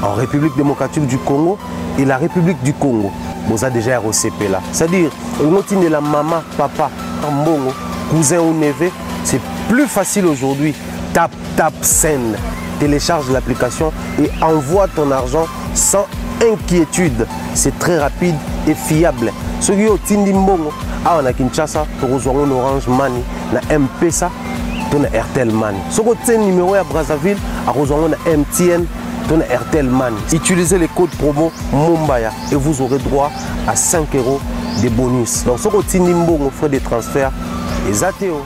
en République démocratique du Congo et la République du Congo. Vous avez déjà ROCP là. C'est-à-dire, on la maman, papa, mbongo, cousin ou neveu. C'est plus facile aujourd'hui. Tap, tap, send. Télécharge l'application et envoie ton argent sans inquiétude. C'est très rapide et fiable. Ceux qui ont Tindi Mbongo, on a Kinshasa, on a Orange Money, on a M-Pesa, on a Airtel Money. Ceux qui ont numéro à Brazzaville, on a MTN, on a Airtel Money. Utilisez les codes promo Mumbaya et vous aurez droit à 5 € de bonus. Donc ceux qui ont Tindi Mbongo, frais de transfert, les ATO.